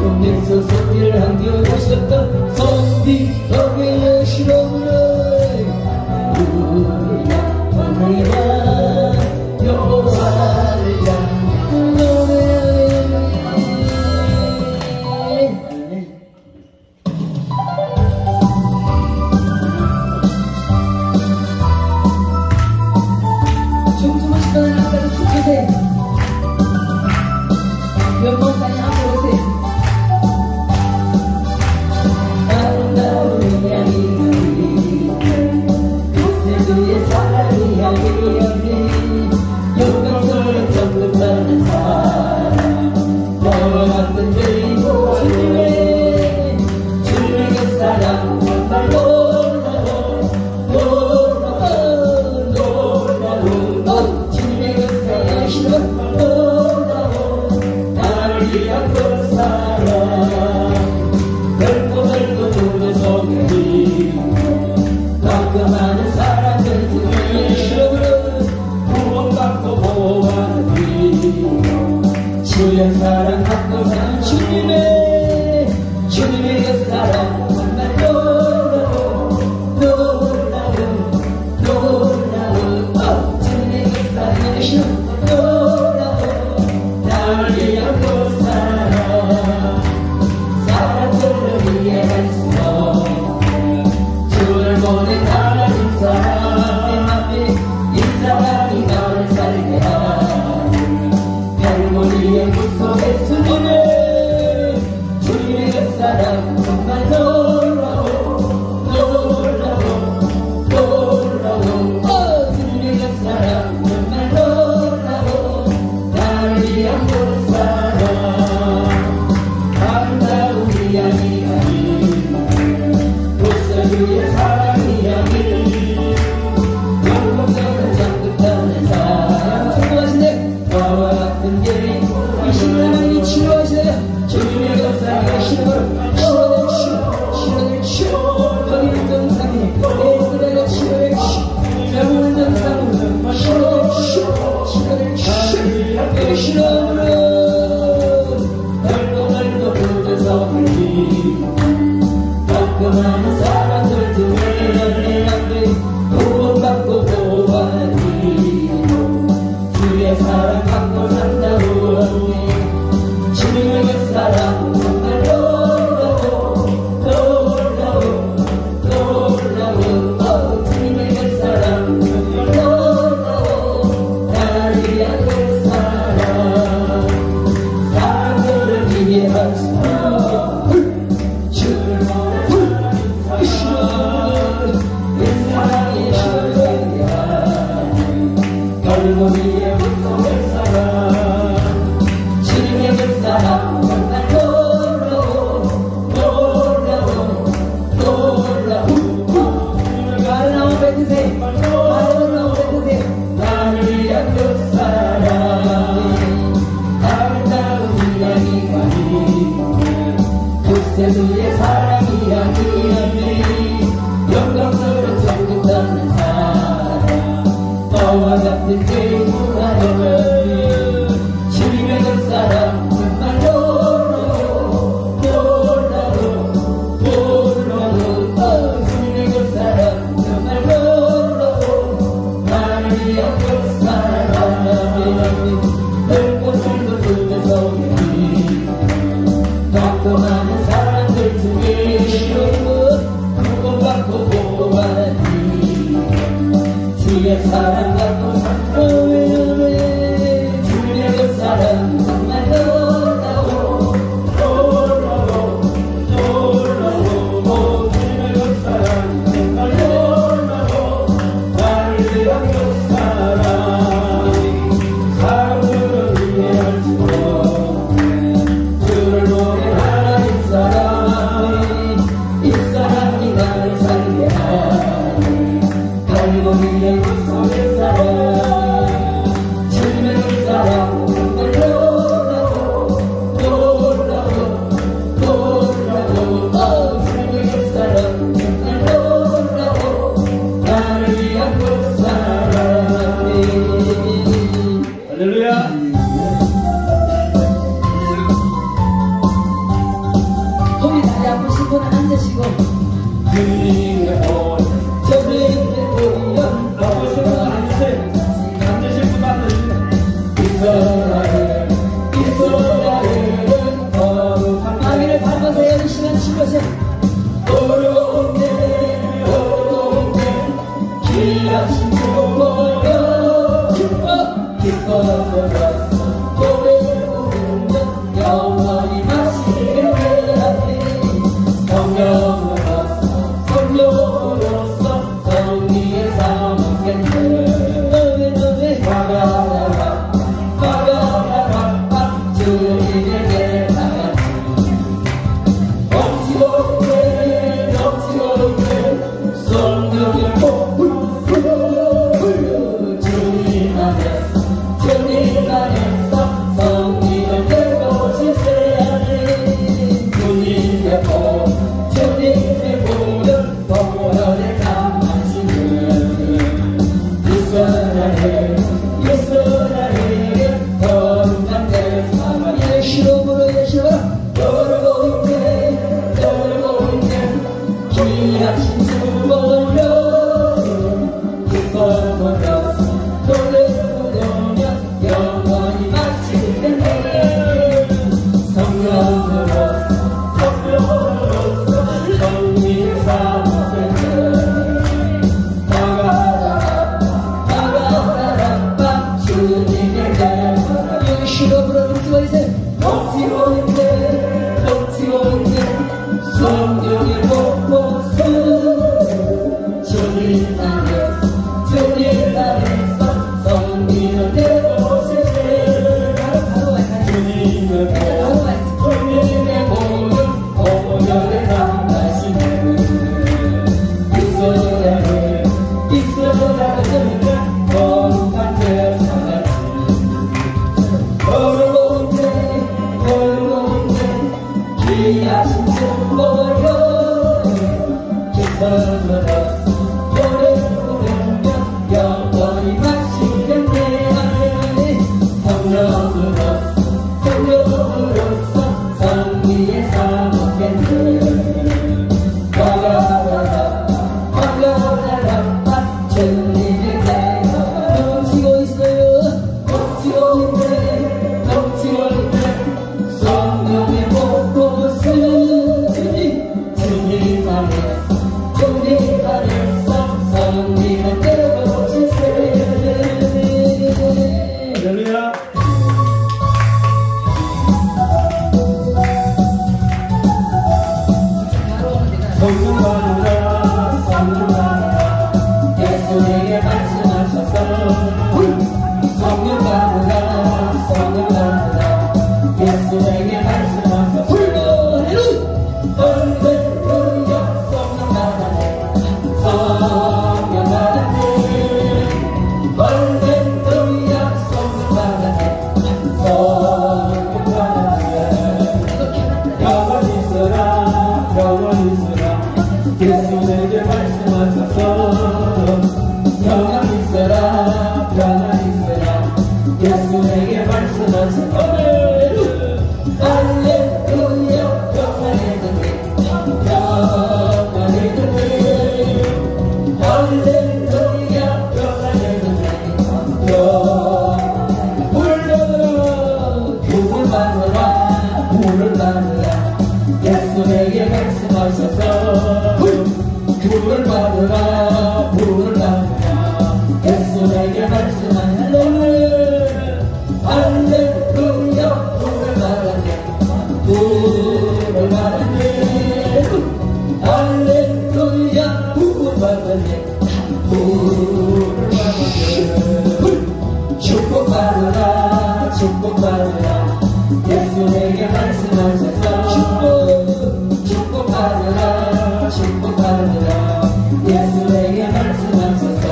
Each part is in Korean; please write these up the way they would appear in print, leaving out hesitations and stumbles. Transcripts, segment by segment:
꿈에서 소리를 안겨보셨던 선비 너의 여신어머니 우리가 번뇌와 여호와를 향해 춤추시던 아까도 춤추세요. 연못산이 앞으로 오세요. 주의 사랑 갖고 산 주님의 그 사랑 정말로 앉으시고 주님의 온 주님의 오연 아버지가 앉으세요. 앉으실 분 앉으세요. 이스라엘은 거룩한 마귀를 밟아세요. 이 시간 치고세요. 어려운데 귀하신 주 모여 기뻐하며 노래 부르며 영원히 마시게 하리. 성령으로서 성리의 삶을 너네 와가라라 주님에게 나가지. 넘치고 있네 성령의 폭풍 주님 안에서 성리를 들고 지세하리. 주님의 보혈 보혈의 담마시는 이스라엘의 거룩한 내 삶을 예시로부로 열고 있네 귀하신 주 모여 기뻐하며 노래 부르며 영원히 마치겠네. 성령으로서 성리의 삶을 나가라라 주님에게 예시로 부르짖고 있네. 넘치고 있네 성령의 모습 주님 안에서 성리를 내보시세. 주님의 보혈에 담가시는 이스라엘은 거룩한 제사같이 어려운데 귀하신 주 모여 기뻐하며 노래 부르며 영원히 마시겠네. 성령으로서 성리의 삶겠네. 와가라라 주님에게 넘치고 있어요. 넘치고 있네 성령의 모습 주님 안에서 성리를 들고 지세요. 할렐루야. 성령 받으라 예수에게 말씀하셔서 성령 받으라 예수에게 말씀하셔서 할렐루야 성령 받으네 할렐루야 성령 받으네 영원히 있으라 예수에게 말씀하셔서 평안 있어라 예수에게 말씀하셔서 할렐루야 평안의 근데 할렐루야 평안의 근데 불을 받으라 예수에게 말씀하셔서 불을 받으라 예수에게 말씀하셔서 할렐루야 불을 받았네 할렐루야 불을 받았네 축복받으라 예수에게 말씀하셔서 축복받으라 예수에게 말씀하셔서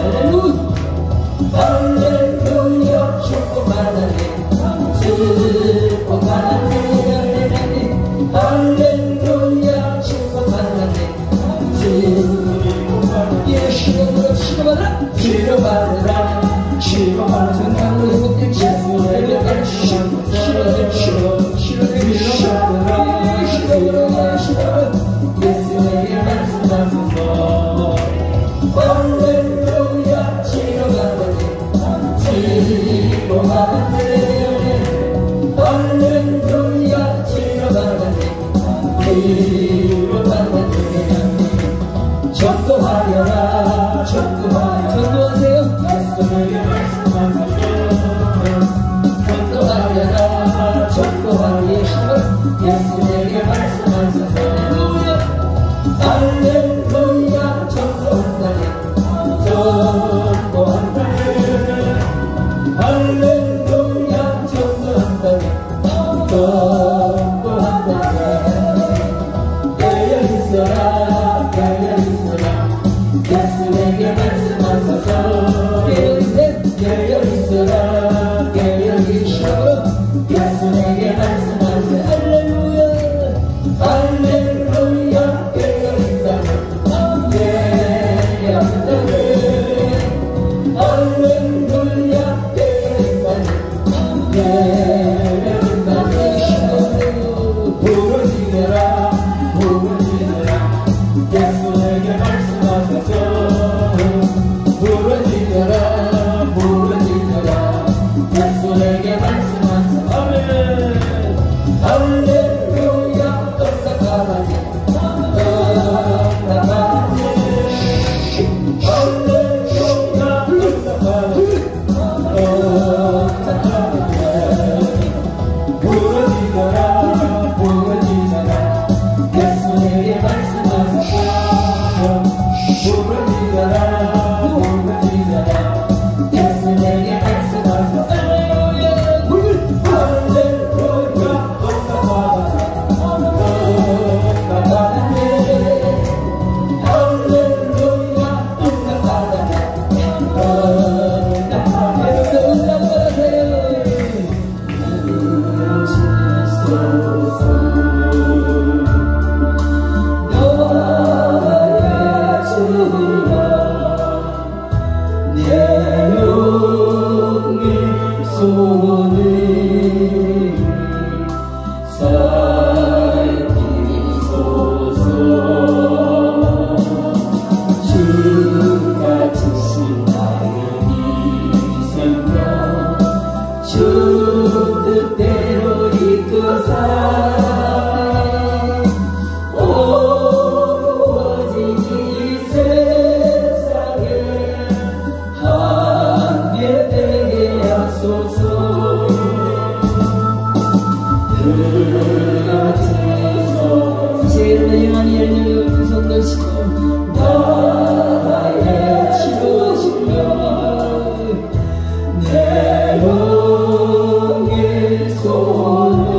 할렐루야 축복받으네 할렐루야 축복받으네 예수님으로 치료받으라 예수에게 말씀하셔서 할렐루야 전도한다네 전도한다네 깨어 있어라 깨어 있어라 예수에게 말씀하소서 깨어 있어라 깨어 있어라 예수에게 말씀하소서 할렐루야 할렐루야 깨어 있다네 깨어 있다네 할렐루야 깨어 있다네 깨어 있다네 부르짖어라 부르짖어라 예수에게 말씀하소서 부르짖어라 부르짖어라 예수에게 말씀하소서 아멘 할렐루야 떡락하라니 떡락하라니 할렐루야 떡락하라니 떡락하라니 부르짖어라 부르짖어라 예수에게 말씀하소서 부르짖어라 부르짖어라 예수에게 말씀하소서 할렐루야 떡락하라니 떡락하라니 할렐루야 떡락하라니 주가 주신 나의 이 생명 주 뜻대로 이끄사 오직 이 세상에 함께 되게 하소서 들어주소서 세계를 영원히 열려 두 손 드시고 나의 치료시며 내 영의 손을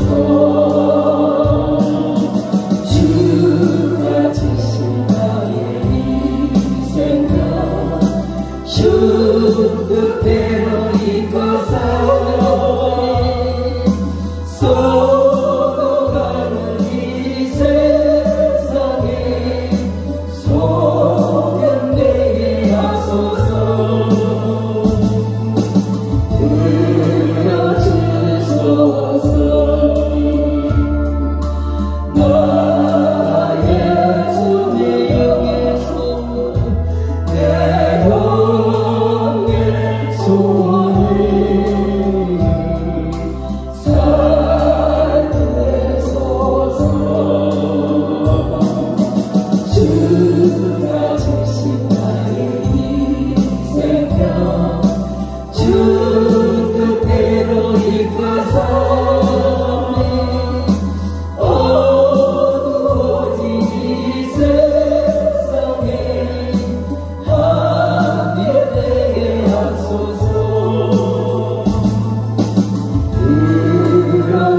살피소서 주가 주신 나의 이 생명 주 뜻대로 이끌사 쏟아가는 이 세상에 소견되게 하소서 들어주소서 나의 주의 영의 손 내 영의 손을 살펴소서 주가 주신 나의 이 생명 주 뜻대로 이끄사 오직 이 세상에 함께 되게 하소서 들어주소서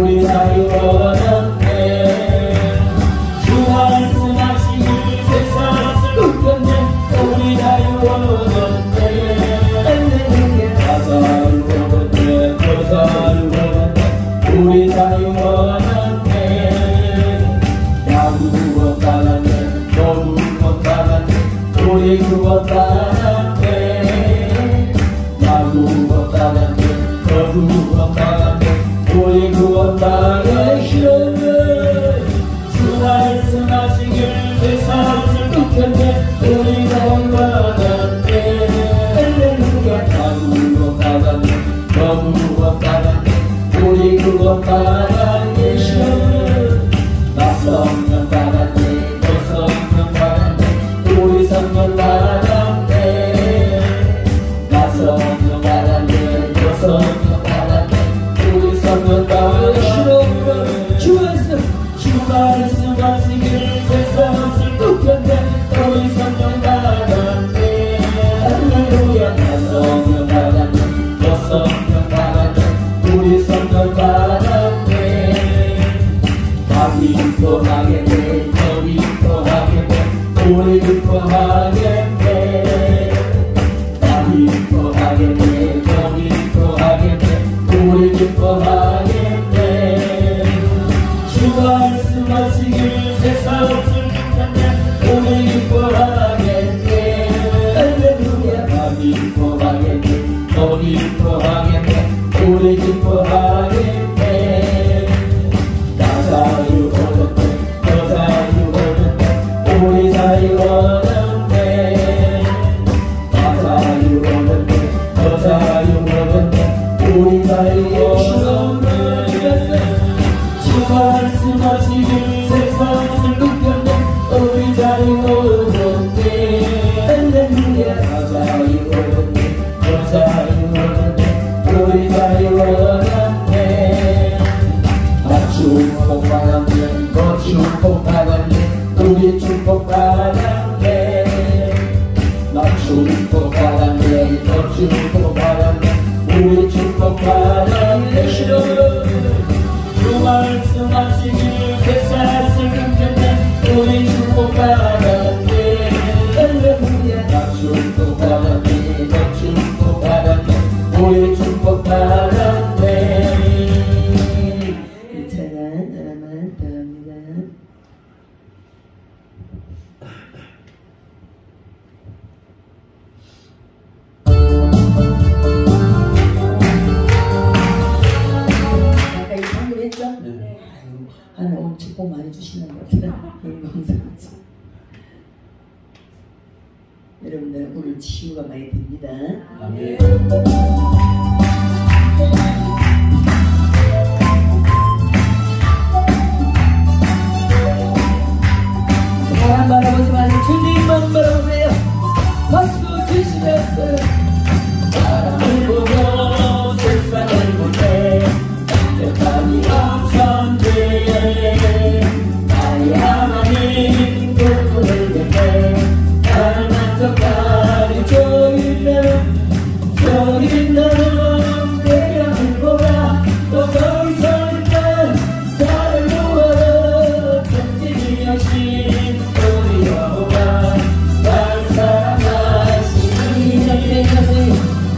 우리 사이 원한네 주 말씀하시길 세상을 웃겼네 우리 사이 원한네 가사를 원한네 가사를 원한네 우리 사이 원한네 야구 원하네 너무 원하네 우리 그거 따랐네 야구 원하네 너무 원하네 우리 그거 따랐네 주 말씀하시길 세상을 웃겼네 우리가 원하네 야구 원하네 너무 원하네 우리 그거 따랐네 성령 받았네 너 성령 받았네 우리 성령 받았네 나 성령 받았네 너 성령 받았네 우리 성령 받았네 주 말씀하시길 세상을 웃겼네 우리 성령 받았네 할렐루야 나 성령 받았네 너 성령 받았네 우리 성령 받았네 기뻐하겠네 너 기뻐하겠네 우리 기뻐하겠네 나 기뻐하겠네 너 기뻐하겠네 우리 기뻐하겠네 주 말씀하시길 세상을 웃겼네 우리 기뻐하겠네 할렐루야 나 기뻐하겠네 너 기뻐하겠네 우리 기뻐하겠네 우리 사이 원한네 나 사이 원한네 너 사이 원한네 우리 사이 원한네 주 말씀하시길 세상을 웃겼네 우리 사이 원한네 할렐루야 나 사이 원한네 너 사이 원한네 우리 사이 원한네 나 축복받았네 너 축복받았네 우리 축복받았네 나 축복받았네 너 축복받았네 우리 축복받았네 주 말씀하시길 세상을 웃겼네 우리 축복받았네 할렐루야 나 축복받았네 너 축복받았네 우리 축복받았네 이 찬양 하나만 더 합니다. 하나 오늘 축복 많이 주시는 것 같아요. 감사하지. 여러분들 오늘 치유가 많이 됩니다. 아멘. 사람 바라보지 마시고 주님만 바라보세요. 박수 주시면서 사람을 보고 세상을 볼때 대답이 없었네 나의 하나님 그분을 뵙네 나를 만족하리 저기 나는 대양을 보라 또 거기서 있는 나를 모아라 천지이 하신 우리 여호와 날 사랑하시니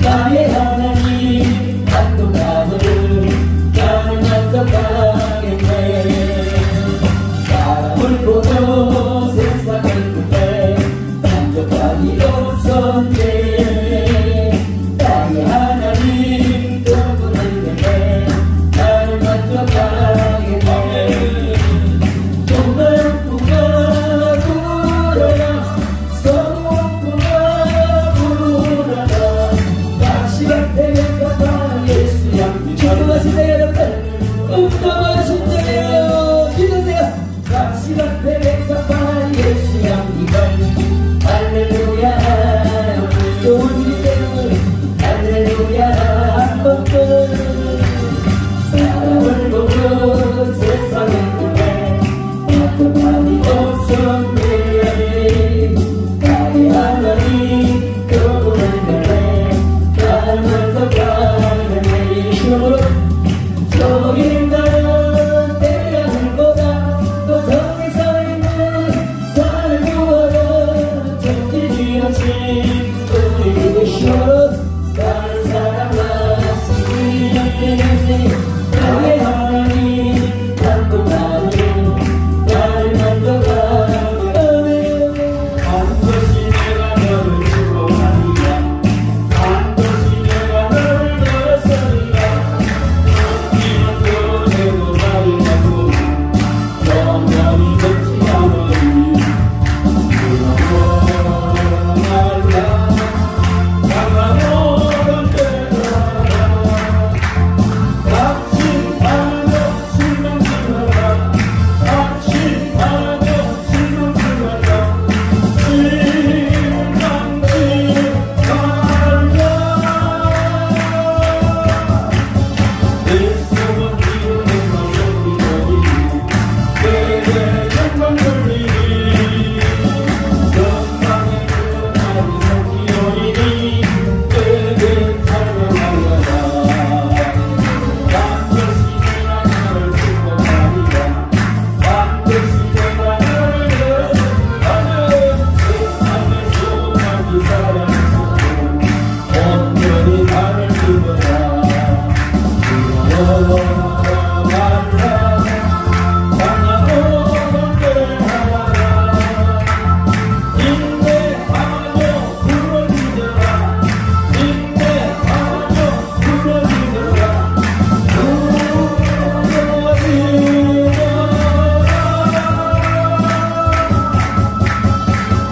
나의 하나님 만족하는 나를 만족하겠네 사람을 보고 세상을 볼때 만족하기 없었네 나의 하나님 그분을 뵙네 나를 만족하겠네 동남풍아 불어라 서북풍아 불어라 다시가 되겠다 예수 양미 기도하시네 여러분들 응답하신 자예요 믿으세요 다시가 되겠다 예수 양미가 할렐루야 좋은 일이 되는 할렐루야 한 번 더 사랑을 보고 세상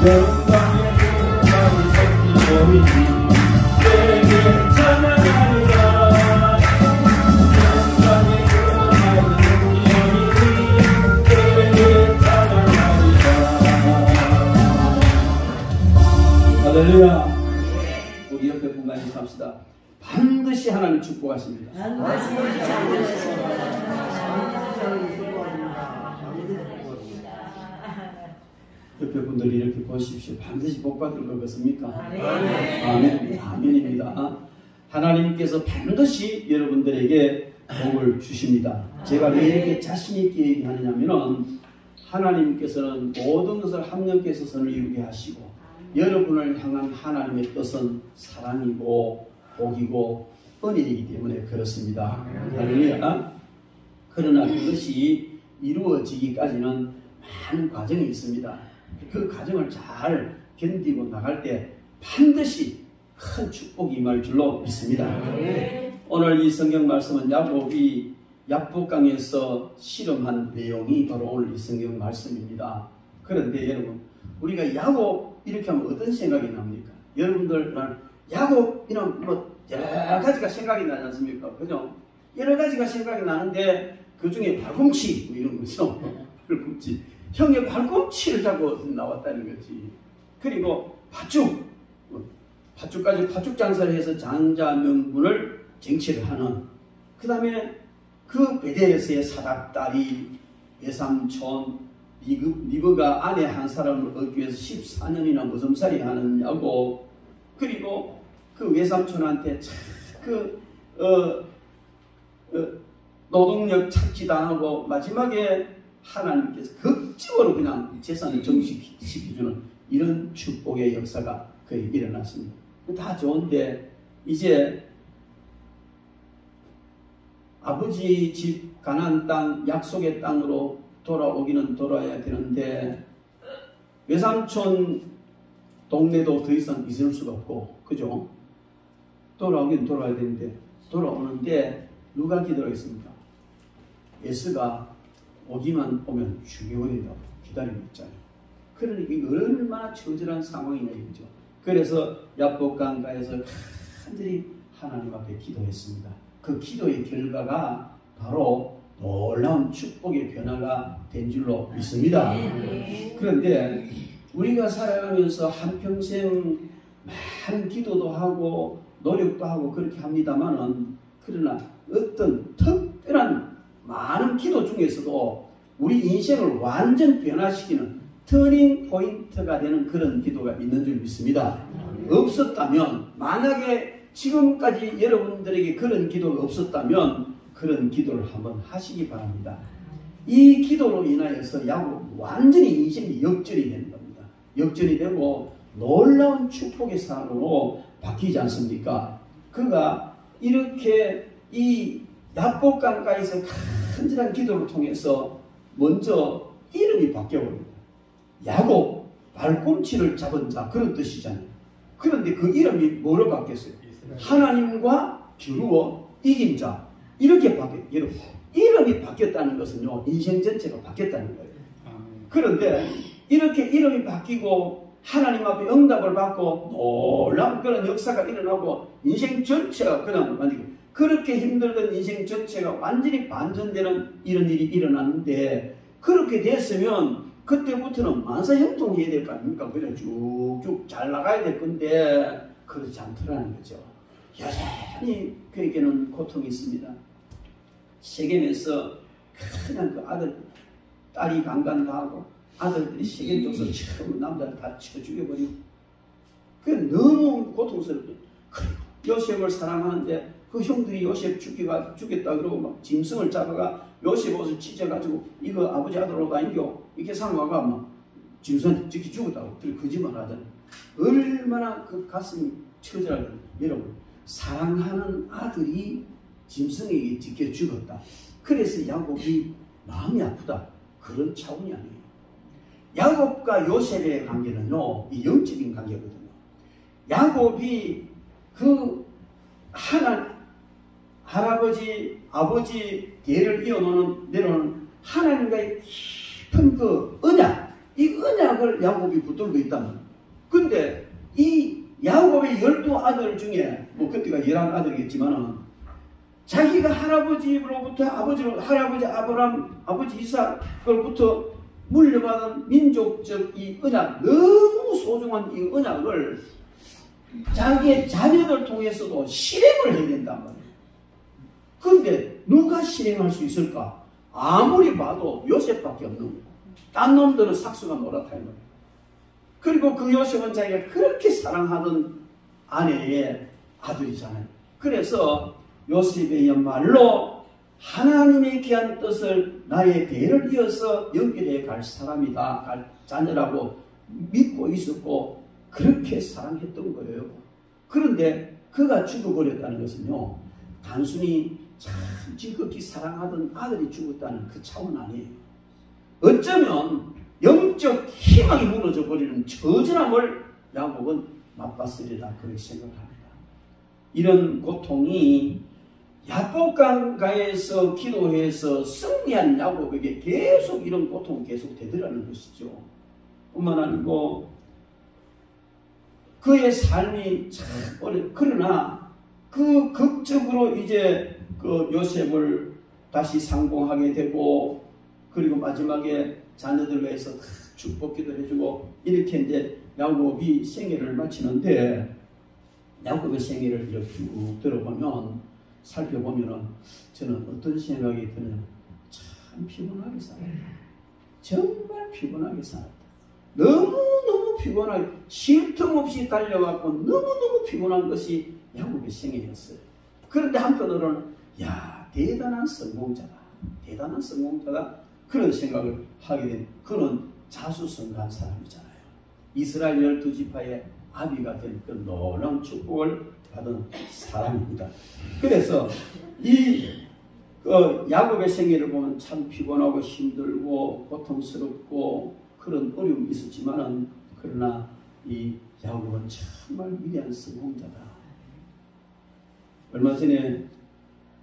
영광의 그날이 새끼 보이니 내게 찬양하리라. 영광의 그날이 새끼 보이니 내게 찬양하리라. 할렐루야. 우리 옆에 분과 인사합시다. 반드시 하나님 축복하십니다. 옆에 분들이 이렇게 보십시오. 반드시 복 받을 것 같습니까? 아멘. 아멘입니다. 하나님께서 반드시 여러분들에게 복을 주십니다. 제가 왜 이렇게 자신있게 얘기하느냐면은 하나님께서는 모든 것을 합력해서 선을 이루게 하시고 여러분을 향한 하나님의 뜻은 사랑이고 복이고 은혜이기 때문에 그렇습니다. 할렐루야. 그러나 그것이 이루어지기까지는 많은 과정이 있습니다. 그 과정을 잘 견디고 나갈 때 반드시 큰 축복이 임할 줄로 믿습니다. 오늘 이 성경 말씀은 야곱이 야복강에서 실험한 내용이 바로 오늘 이 성경 말씀입니다. 그런데 여러분, 우리가 야곱 이렇게 하면 어떤 생각이 납니까? 여러분들 야곱 이런 뭐 여러 가지가 생각이 나지 않습니까? 그죠? 여러 가지가 생각이 나는데 그 중에 발꿈치 뭐 이런 거죠. 발꿈치. 형의 발꿈치를 잡고 나왔다는 거지. 그리고 팥죽. 팥죽까지 팥죽 장사를 해서 장자명분을 쟁취를 하는. 그 다음에 그 베델에서의 사닥다리 외삼촌 리브가 아내 한 사람을 얻기 위해서 14년이나 무덤살이 하는 야곱. 그리고 그 외삼촌한테 노동력 착취당하고 마지막에 하나님께서 극적으로 그냥 재산을 정식시켜주는 이런 축복의 역사가 거의 일어났습니다. 다 좋은데 이제 아버지 집 가나안 땅 약속의 땅으로 돌아오기는 돌아야 되는데 외삼촌 동네도 더 이상 있을 수가 없고 그죠? 돌아오긴 돌아야 되는데 돌아오는데 누가 기다리겠습니까? 에스가 오기만 오면 죽여버린다고 기다리고 있잖아요. 그러니까 이게 얼마나 처절한 상황이냐 이거죠. 그래서 야복강가에서 간절히 하나님 앞에 기도했습니다. 그 기도의 결과가 바로 놀라운 축복의 변화가 된 줄로 믿습니다. 그런데 우리가 살아가면서 한평생 많은 기도도 하고 노력도 하고 그렇게 합니다만은 그러나 어떤 특별한 많은 기도 중에서도 우리 인생을 완전 변화시키는 터닝 포인트가 되는 그런 기도가 있는 줄 믿습니다. 없었다면 만약에 지금까지 여러분들에게 그런 기도가 없었다면 그런 기도를 한번 하시기 바랍니다. 이 기도로 인하여서 야곱 완전히 인생이 역전이 되는 겁니다. 역전이 되고 놀라운 축복의 사람으로 바뀌지 않습니까? 그가 이렇게 이 야복강가에서 간절한 기도를 통해서 먼저 이름이 바뀌어버립니다. 야곱, 발꿈치를 잡은 자 그런 뜻이잖아요. 그런데 그 이름이 뭐로 바뀌었어요? 하나님과 겨루어 이긴 자 이렇게 바뀌어요. 여러분 이름이 바뀌었다는 것은요 인생 전체가 바뀌었다는 거예요. 그런데 이렇게 이름이 바뀌고 하나님 앞에 응답을 받고 놀라운 그런 역사가 일어나고 인생 전체가 그냥 완전히 그렇게 힘들던 인생 전체가 완전히 반전되는 이런 일이 일어났는데 그렇게 됐으면 그때부터는 만사형통해야 될 거 아닙니까? 그냥 쭉쭉 잘 나가야 될 건데 그렇지 않더라는 거죠. 여전히 그에게는 고통이 있습니다. 세겜에서 그냥 그 아들 딸이 강간당하고 아들들이 세겜 쪽에서 처음 남자를 다 쳐 죽여버리고 그게 너무 고통스럽죠. 그리고 요셉을 사랑하는데 그 형들이 요셉 죽겠다 그러고 막 짐승을 잡아가 요셉 옷을 찢어가지고 이거 아버지 아들 옷 아니겨 이렇게 상화가 막 짐승한테 찍히 죽었다고 거짓말 하잖아요. 얼마나 그 가슴이 처절하게 여러분 사랑하는 아들이 짐승에게 찍혀 죽었다. 그래서 야곱이 마음이 아프다. 그런 차원이 아니에요. 야곱과 요셉의 관계는요 이 영적인 관계거든요. 야곱이 그 할아버지 아버지 대를 내려오는 하나님과의 깊은 그 언약 이 언약을 야곱이 붙들고 있다는. 근데 이 야곱의 12아들 중에 뭐 그때가 11아들이겠지만은 자기가 할아버지로부터 할아버지 아브람, 아버지 이삭으로부터 물려받은 민족적 이 언약, 너무 소중한 이 언약을 자기의 자녀들 통해서도 실행을 해야 된단 말이에요. 그런데 누가 실행할 수 있을까? 아무리 봐도 요셉밖에 없는 거예요. 딴 놈들은 삭수가 노랗다 이 말이에요. 그리고 그 요셉은 자기가 그렇게 사랑하던 아내의 아들이잖아요. 그래서 요셉이야말로 하나님의 귀한 뜻을 나의 대를 이어서 연결해 갈 사람이다, 갈 자녀라고 믿고 있었고 그렇게 사랑했던 거예요. 그런데 그가 죽어버렸다는 것은요, 단순히 참 지극히 사랑하던 아들이 죽었다는 그 차원 아니에요. 어쩌면 영적 희망이 무너져 버리는 처절함을 야곱은 맛봤으리라 그렇게 생각합니다. 이런 고통이 야복강가에서 기도해서 승리한 야곱에게 계속 이런 고통이 계속 되더라는 것이죠. 뿐만 아니고 그의 삶이 참 어려워. 그러나 그 극적으로 이제 그 요셉을 다시 상봉하게 되고, 그리고 마지막에 자녀들 위해서 축복기도 해주고, 이렇게 이제 야곱이 생애를 마치는데, 야곱의 생애를 이렇게 쭉 들어보면, 살펴보면은 저는 어떤 생각이 드냐, 참 피곤하게 살았다. 정말 피곤하게 살았다. 너무너무 피곤하게, 쉴 틈 없이 달려갖고 너무너무 피곤한 것이 야곱의 생애였어요. 그런데 한편으로는 야, 대단한 성공자다, 대단한 성공자다, 그런 생각을 하게 된, 그는 자수성가한 사람이잖아요. 이스라엘 12지파의 아비가 된 그 놀라운 축복을 받은 사람입니다. 그래서 이 야곱의 생애를 보면 참 피곤하고 힘들고 고통스럽고 그런 어려움이 있었지만은, 그러나 이 야곱은 정말 위대한 성공자다. 얼마 전에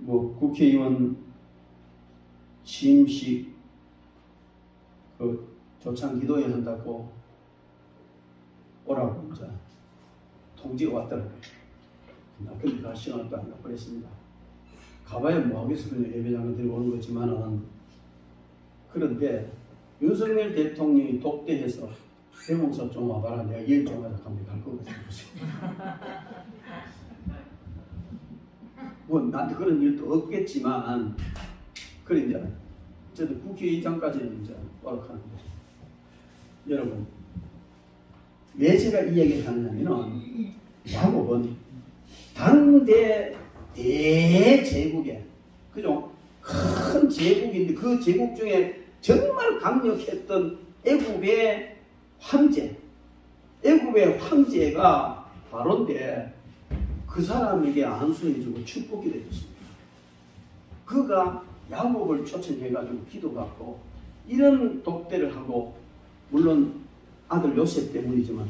뭐 국회의원 취임식 그 조창 기도회 한다고 오라고 이제 통지가 왔더라고요. 나 근데 갈 시간도 안 가버렸습니다. 가봐야 뭐하겠어요. 예배장을 들고 오는 거지만은. 그런데 윤석열 대통령이 독대해서 대목사 좀 와봐라, 내가 일 좀 하자 하면 갈 거거든요. 뭐 나한테 그런 일도 없겠지만, 그래 이제 저도 국회의장까지는 이제 오락하는데, 여러분 왜 제가 이 얘기를 하느냐면은, 야곱은 당대 대제국에, 그죠? 큰 제국인데 그 제국 중에 정말 강력했던 애굽의 황제가 바로인데, 그 사람에게 안수해주고 축복이 되었습니다. 그가 야곱을 초청해가지고 기도받고 이런 독대를 하고, 물론 아들 요셉 때문이지만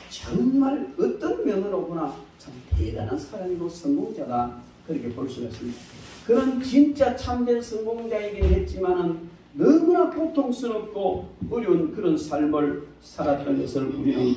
정말 어떤 면으로 보나 참 대단한 사람이고 성공자다, 그렇게 볼 수가 있습니다. 그런 진짜 참된 성공자이긴 했지만은 너무나 고통스럽고 어려운 그런 삶을 살았던 것을 우리는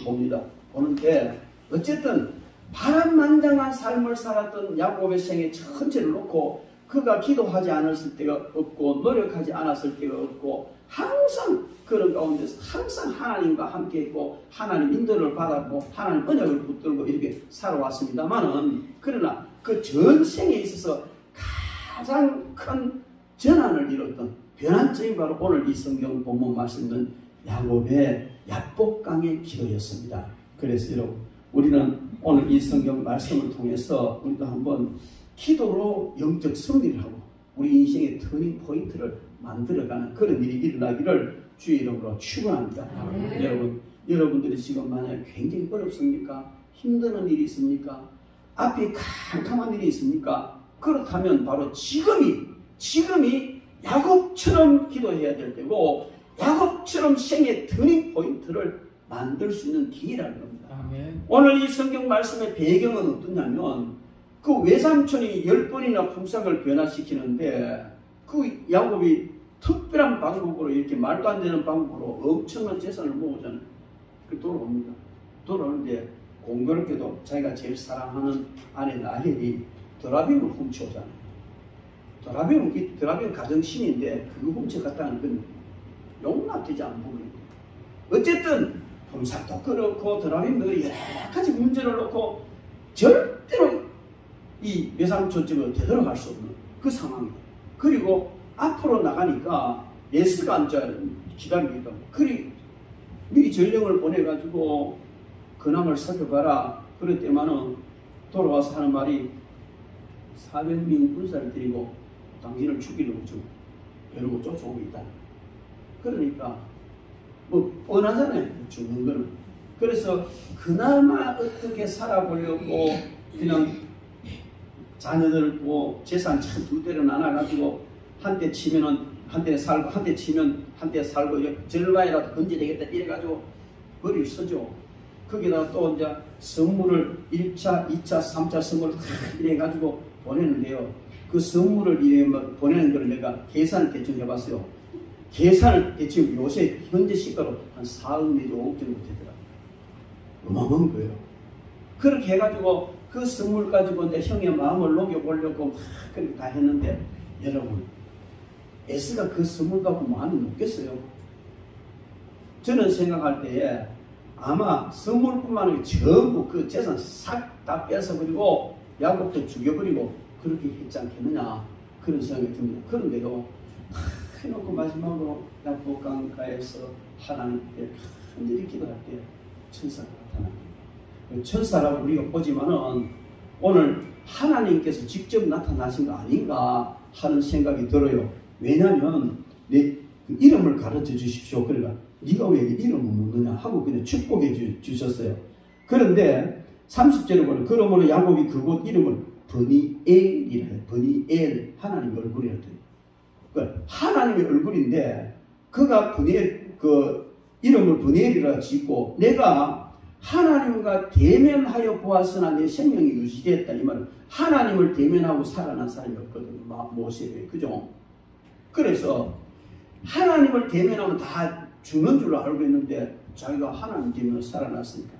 보는데, 어쨌든 파란만장한 삶을 살았던 야곱의 생애 전체를 놓고 그가 기도하지 않았을 때가 없고 노력하지 않았을 때가 없고, 항상 그런 가운데서 항상 하나님과 함께 있고 하나님 인도를 받았고 하나님 언약을 붙들고 이렇게 살아왔습니다만은, 그러나 그 전생에 있어서 가장 큰 전환을 이뤘던 변환점이 바로 오늘 이 성경 본문 말씀은 야곱의 야복강의 기도였습니다. 그래서 여러분, 우리는 오늘 이 성경 말씀을 통해서 우리도 한번 기도로 영적 승리를 하고 우리 인생의 터닝 포인트를 만들어가는 그런 일이 일어나기를 주의 이름으로 축원합니다. 여러분들이 지금 만약에 굉장히 어렵습니까? 힘드는 일이 있습니까? 앞에 캄캄한 일이 있습니까? 그렇다면 바로 지금이 야곱처럼 기도해야 될 때고, 야곱처럼 생의 터닝 포인트를 만들 수 있는 기회라는 겁니다. 아멘. 오늘 이 성경 말씀의 배경은 어떠냐면, 그 외삼촌이 10번이나 품삯을 변화시키는데 그 야곱이 특별한 방법으로 이렇게 말도 안 되는 방법으로 엄청난 재산을 모으잖아요. 그 돌아옵니다. 돌아오는데 공교롭게도 자기가 제일 사랑하는 아내 라헬이 드라빔을 훔쳐오잖아요. 드라빔은 가정신인데 그거 훔쳐갔다는 건 용납되지 않는 부분입니다. 어쨌든 품삯도 그렇고 드라빔도 여러 가지 문제를 놓고 절대로 이 외삼촌 집으로 되돌아갈 수 없는 그 상황이다. 그리고 앞으로 나가니까 에스가 앉아 기다리고 있다. 그리 미리 전령을 보내가지고 근황을 살펴봐라. 그럴 때만은 돌아와서 하는 말이 400명 군사를 데리고 당신을 죽이려고 좀 이러고 쫓아오고 있다. 그러니까 뭐 뻔하잖아요. 죽는 거는. 그래서 그나마 어떻게 살아보려고 그냥 자녀들 뭐 재산 참 두 대를 나눠가지고 한 대 치면은 한 대 살고 한 대 치면 한 대 살고 절반이라도 건져되겠다 이래가지고 머리를 쓰죠. 거기다가 또 이제 선물을 1차, 2차, 3차 선물을 다 이래가지고 보내는데요. 그 선물을 이래 보내는 걸 내가 계산을 대충 해봤어요. 계산을 대충 요새 현재 시가로 한 4억 내지 5억 정도 되더라고요. 어마어마한 거예요. 그렇게 해가지고 그 선물 가지고 내 형의 마음을 녹여보려고 막 그렇게 다 했는데 여러분 에스가 그 선물 갖고 마음이 높겠어요? 저는 생각할 때에 아마 선물뿐만 아니라 전부 그 재산 싹 다 뺏어버리고 야곱도 죽여버리고 그렇게 했지 않겠느냐 그런 생각이 듭니다. 그런데도 해놓고 마지막으로 야곱 강가에서 하나님께 간절히 기도할 때 천사가 나타납니다. 천사라고 우리가 보지만은 오늘 하나님께서 직접 나타나신 거 아닌가 하는 생각이 들어요. 왜냐하면 내 이름을 가르쳐 주십시오. 그러니까 네가 왜 이름을 묻느냐 하고 그냥 축복해 주셨어요. 그런데 30절에 보면 그러므로 야곱이 그곳 이름을 버니엘이라 해요. 버니엘 하나님의 얼굴이라 해요. 그러니까 하나님의 얼굴인데 그가 버니엘 그 이름을 버니엘이라 짓고 내가 하나님과 대면하여 보았으나 내 생명이 유지됐다. 이 말은 하나님을 대면하고 살아난 사람이 없거든요. 모세에. 그죠? 그래서 하나님을 대면하면 다 죽는 줄로 알고 있는데 자기가 하나님 대면으로 살아났으니까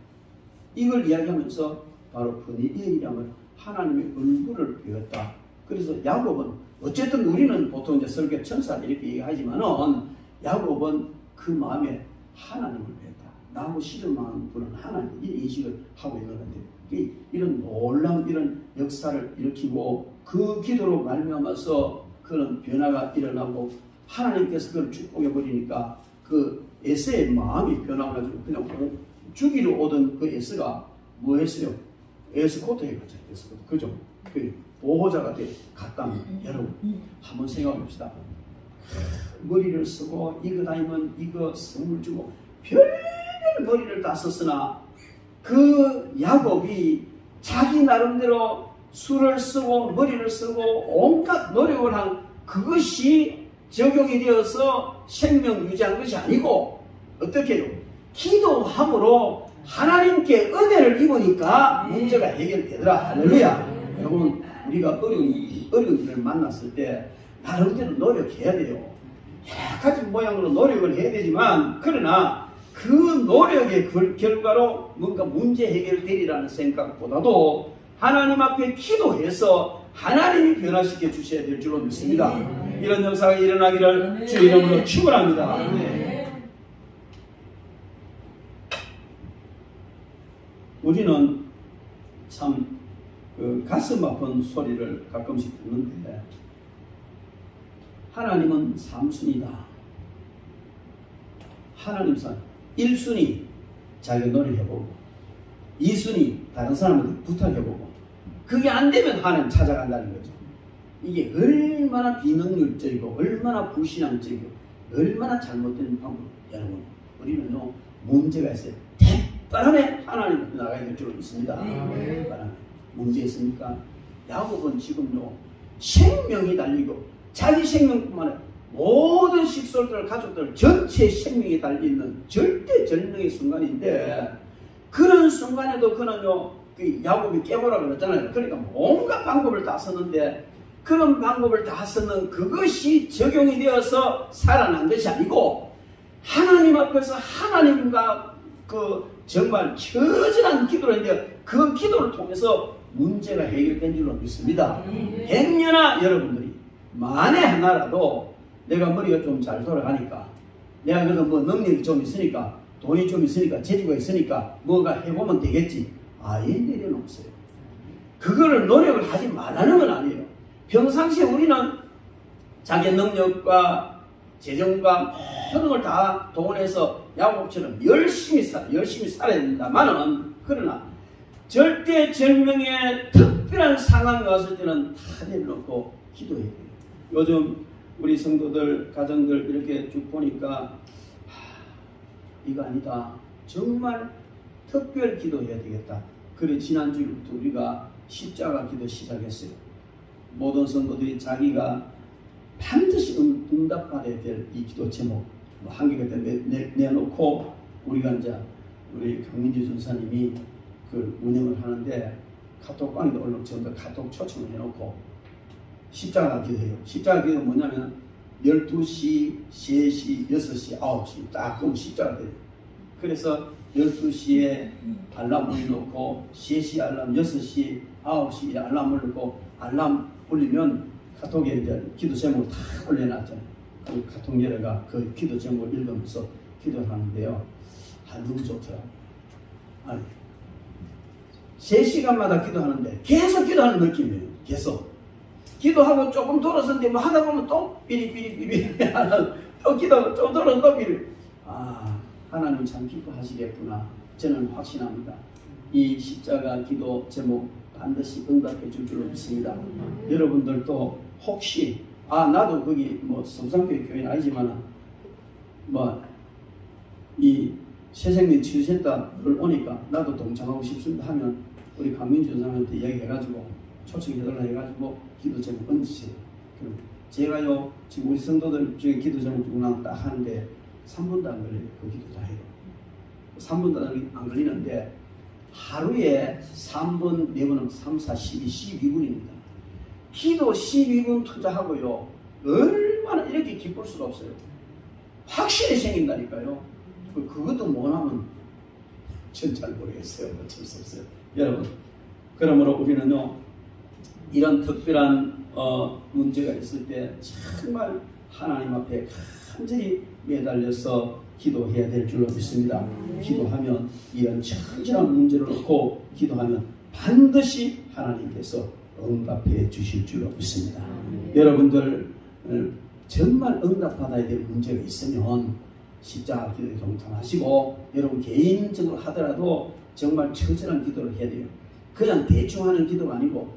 이걸 이야기하면서 바로 버니엘이라면 하나님의 얼굴을 배웠다. 그래서 야곱은 어쨌든 우리는 보통 이제 설교 천사 이렇게 얘기하지만은 야곱은 그 마음에 하나님을 배웠다. 나하고 실험하는 분은 하나님 이 인식을 하고 있는 건데 이런 놀라운 이런 역사를 일으키고 그 기도로 말미암아서 그런 변화가 일어나고 하나님께서 그걸 축복해 버리니까 그 에스의 마음이 변화가지고 그냥 죽이러 오던 그 에스가 뭐 했어요? 에스코트 해가지고 에스코트 그죠? 그 보호자가 갔다면 여러분 한번 생각해 봅시다. 머리를 쓰고 이거 다니면 이거 선물 주고 별별 머리를 다 썼으나 그 야곱이 자기 나름대로 술을 쓰고 머리를 쓰고 온갖 노력을 한 그것이 적용이 되어서 생명 유지한 것이 아니고 어떻게 해요? 기도함으로 하나님께 은혜를 입으니까 문제가 해결되더라. 할렐루야. 여러분 우리가 어려운 일을 만났을 때 나름대로 노력해야 돼요. 여러 가지 모양으로 노력을 해야 되지만 그러나 그 노력의 결과로 뭔가 문제 해결되리라는 생각보다도 하나님 앞에 기도해서 하나님이 변화시켜 주셔야 될 줄로 믿습니다. 이런 역사가 일어나기를 주의 이름으로 축원합니다. 우리는 참 그 가슴 아픈 소리를 가끔씩 듣는데 하나님은 3순위다. 하나님 산 1순위 자기가 노력해보고 2순위 다른 사람한테 부탁해보고 그게 안 되면 하나님 찾아간다는 거죠. 이게 얼마나 비능률적이고 얼마나 불신앙적이고 얼마나 잘못된 방법. 여러분 우리는요 문제가 있어요. 대바람에 하나님 앞에 나가야 될 줄 믿습니다. 대바람에 문제 있습니까? 야곱은 지금요 생명이 달리고 자기 생명뿐만 아니라 모든 식솔들 가족들 전체 생명이 달려있는 절대 절명의 순간인데 그런 순간에도 그는요 그 야곱이 깨보라 그랬잖아요. 그러니까 온갖 방법을 다 썼는데 그런 방법을 다 쓰는 그것이 적용이 되어서 살아난 것이 아니고 하나님 앞에서 하나님과 그 정말 처절한 기도를 했는데 그 기도를 통해서 문제가 해결된 줄로 믿습니다. 백년아 여러분들이 만에 하나라도 내가 머리가 좀 잘 돌아가니까 내가 그래도 뭐 능력이 좀 있으니까 돈이 좀 있으니까 재주가 있으니까 뭐가 해보면 되겠지. 아예 내려놓으세요. 그거를 노력을 하지 말라는 건 아니에요. 평상시에 우리는 자기 능력과 재정과 모든 걸 다 동원해서 야곱처럼 열심히 살아야 된다마는 그러나 절대절명의 특별한 상황이 왔을 때는 다 내려놓고 기도해야 돼요. 요즘 우리 성도들 가정들 이렇게 쭉 보니까 이거 아니다. 정말 특별 기도해야 되겠다. 그래 지난주부터 우리가 십자가 기도 시작했어요. 모든 성도들이 자기가 반드시 응답받아야 될 이 기도 제목 한개가 내놓고 우리가 이제 우리 강민주 전사님이 그 운영을 하는데 카톡방에도 얼른 전부 카톡 초청을 해놓고 십자가 기도해요. 십자가 기도는 뭐냐면 12시, 3시, 6시, 9시 딱 그럼 십자가 돼요. 그래서 12시에 알람을 놓고 3시 알람, 6시, 9시 알람을 놓고 알람 올리면 카톡에 이제 기도 제목을 다 올려놨잖아요. 그 카톡 열애가 그 기도 제목을 읽으면서 기도를 하는데요. 너무 좋더라고요. 아니 3시간마다 기도하는데 계속 기도하는 느낌이에요. 계속 기도하고 조금 돌아섰는데 뭐 하다 보면 또 삐리삐리삐리 또 기도하고 또 돌아서 또 삐리. 하나님 참 기뻐하시겠구나. 저는 확신합니다. 이 십자가 기도 제목 반드시 응답해 줄 줄로 믿습니다. 여러분들도 혹시 나도 거기 뭐 성산교회 교회는 아니지만 뭐 이 새생명 치유센터를 오니까 나도 동참하고 싶습니다 하면 우리 강민주 선생님한테 이야기해가지고 초청해달라 해가지고 기도 제목 얹으세요. 그럼 제가요 지금 우리 성도들 중에 기도 제목 누구나 딱 하는데 3분도 안 걸려요. 그 기도 다 해요. 3분도 안 걸리는데 하루에 3분, 4분은 3, 4, 12, 12분입니다. 기도 12분 투자하고요. 얼마나 이렇게 기쁠 수가 없어요. 확실히 생긴다니까요. 그것도 못하면 전 잘 모르겠어요. 어쩔 수 없어요. 여러분, 그러므로 우리는요, 이런 특별한 문제가 있을 때 정말 하나님 앞에 간절히 매달려서 기도해야 될 줄로 믿습니다. 기도하면 이런 천천한 문제를 놓고 기도하면 반드시 하나님께서 응답해 주실 줄로 믿습니다. 여러분들 정말 응답받아야 될 문제가 있으면 십자가 기도에 동참하시고 여러분 개인적으로 하더라도 정말 처절한 기도를 해야 돼요. 그냥 대충 하는 기도가 아니고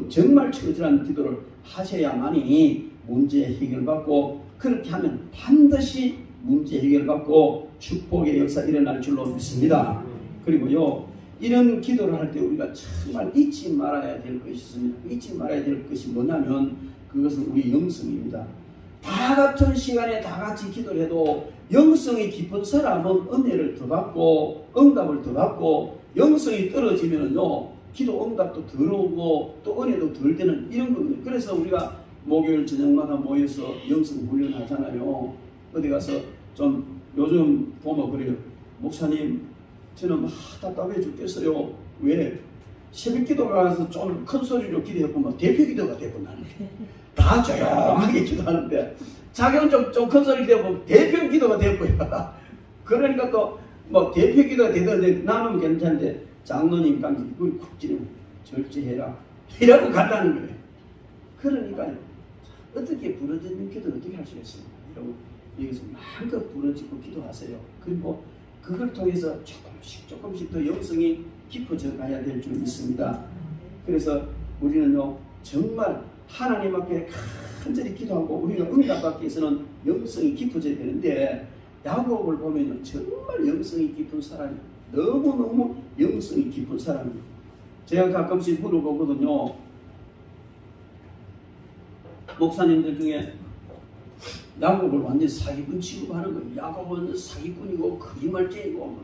정말 처절한 기도를 하셔야만이 문제 해결받고 그렇게 하면 반드시 문제 해결받고 축복의 역사 일어날 줄로 믿습니다. 그리고요 이런 기도를 할 때 우리가 정말 잊지 말아야 될 것이 있습니다. 잊지 말아야 될 것이 뭐냐면 그것은 우리 영성입니다. 다 같은 시간에 다 같이 기도를 해도 영성이 깊은 사람은 은혜를 더 받고 응답을 더 받고 영성이 떨어지면요 기도 응답도 덜 오고 또 은혜도 덜 되는 이런 거거든요. 그래서 우리가 목요일 저녁마다 모여서 영성 훈련하잖아요. 어디 가서 좀 요즘 보면 그래요. 목사님 저는 막 답답해 죽겠어요. 왜? 새벽 기도 가서 좀 큰 소리로 기도했고 막 대표 기도가 됐고 나는 다 조용하게 기도하는데 자기는 좀 큰 소리 되고 대표 기도가 됐고요. 그러니까 또 뭐 대표 기도가 되던데 나는 괜찮은데 장로님 감지 그걸 쿡 찌르면 절제해라 이라고 간다는 거예요. 그러니까요. 어떻게 부러지는 기도를 어떻게 할 수 있습니까? 여러분 여기서 마음껏 부러지고 기도하세요. 그리고 그걸 통해서 조금씩 더 영성이 깊어져 가야 될 줄 믿습니다. 그래서 우리는요 정말 하나님 앞에 간절히 기도하고 우리가 응답받기 위해서는 영성이 깊어져야 되는데 야곱을 보면 정말 영성이 깊은 사람이 너무너무 영성이 깊은 사람이에요. 제가 가끔씩 물어보거든요. 목사님들 중에 야곱을 완전 사기꾼 취급하는 거예요. 야곱은 사기꾼이고 거짓말쟁이고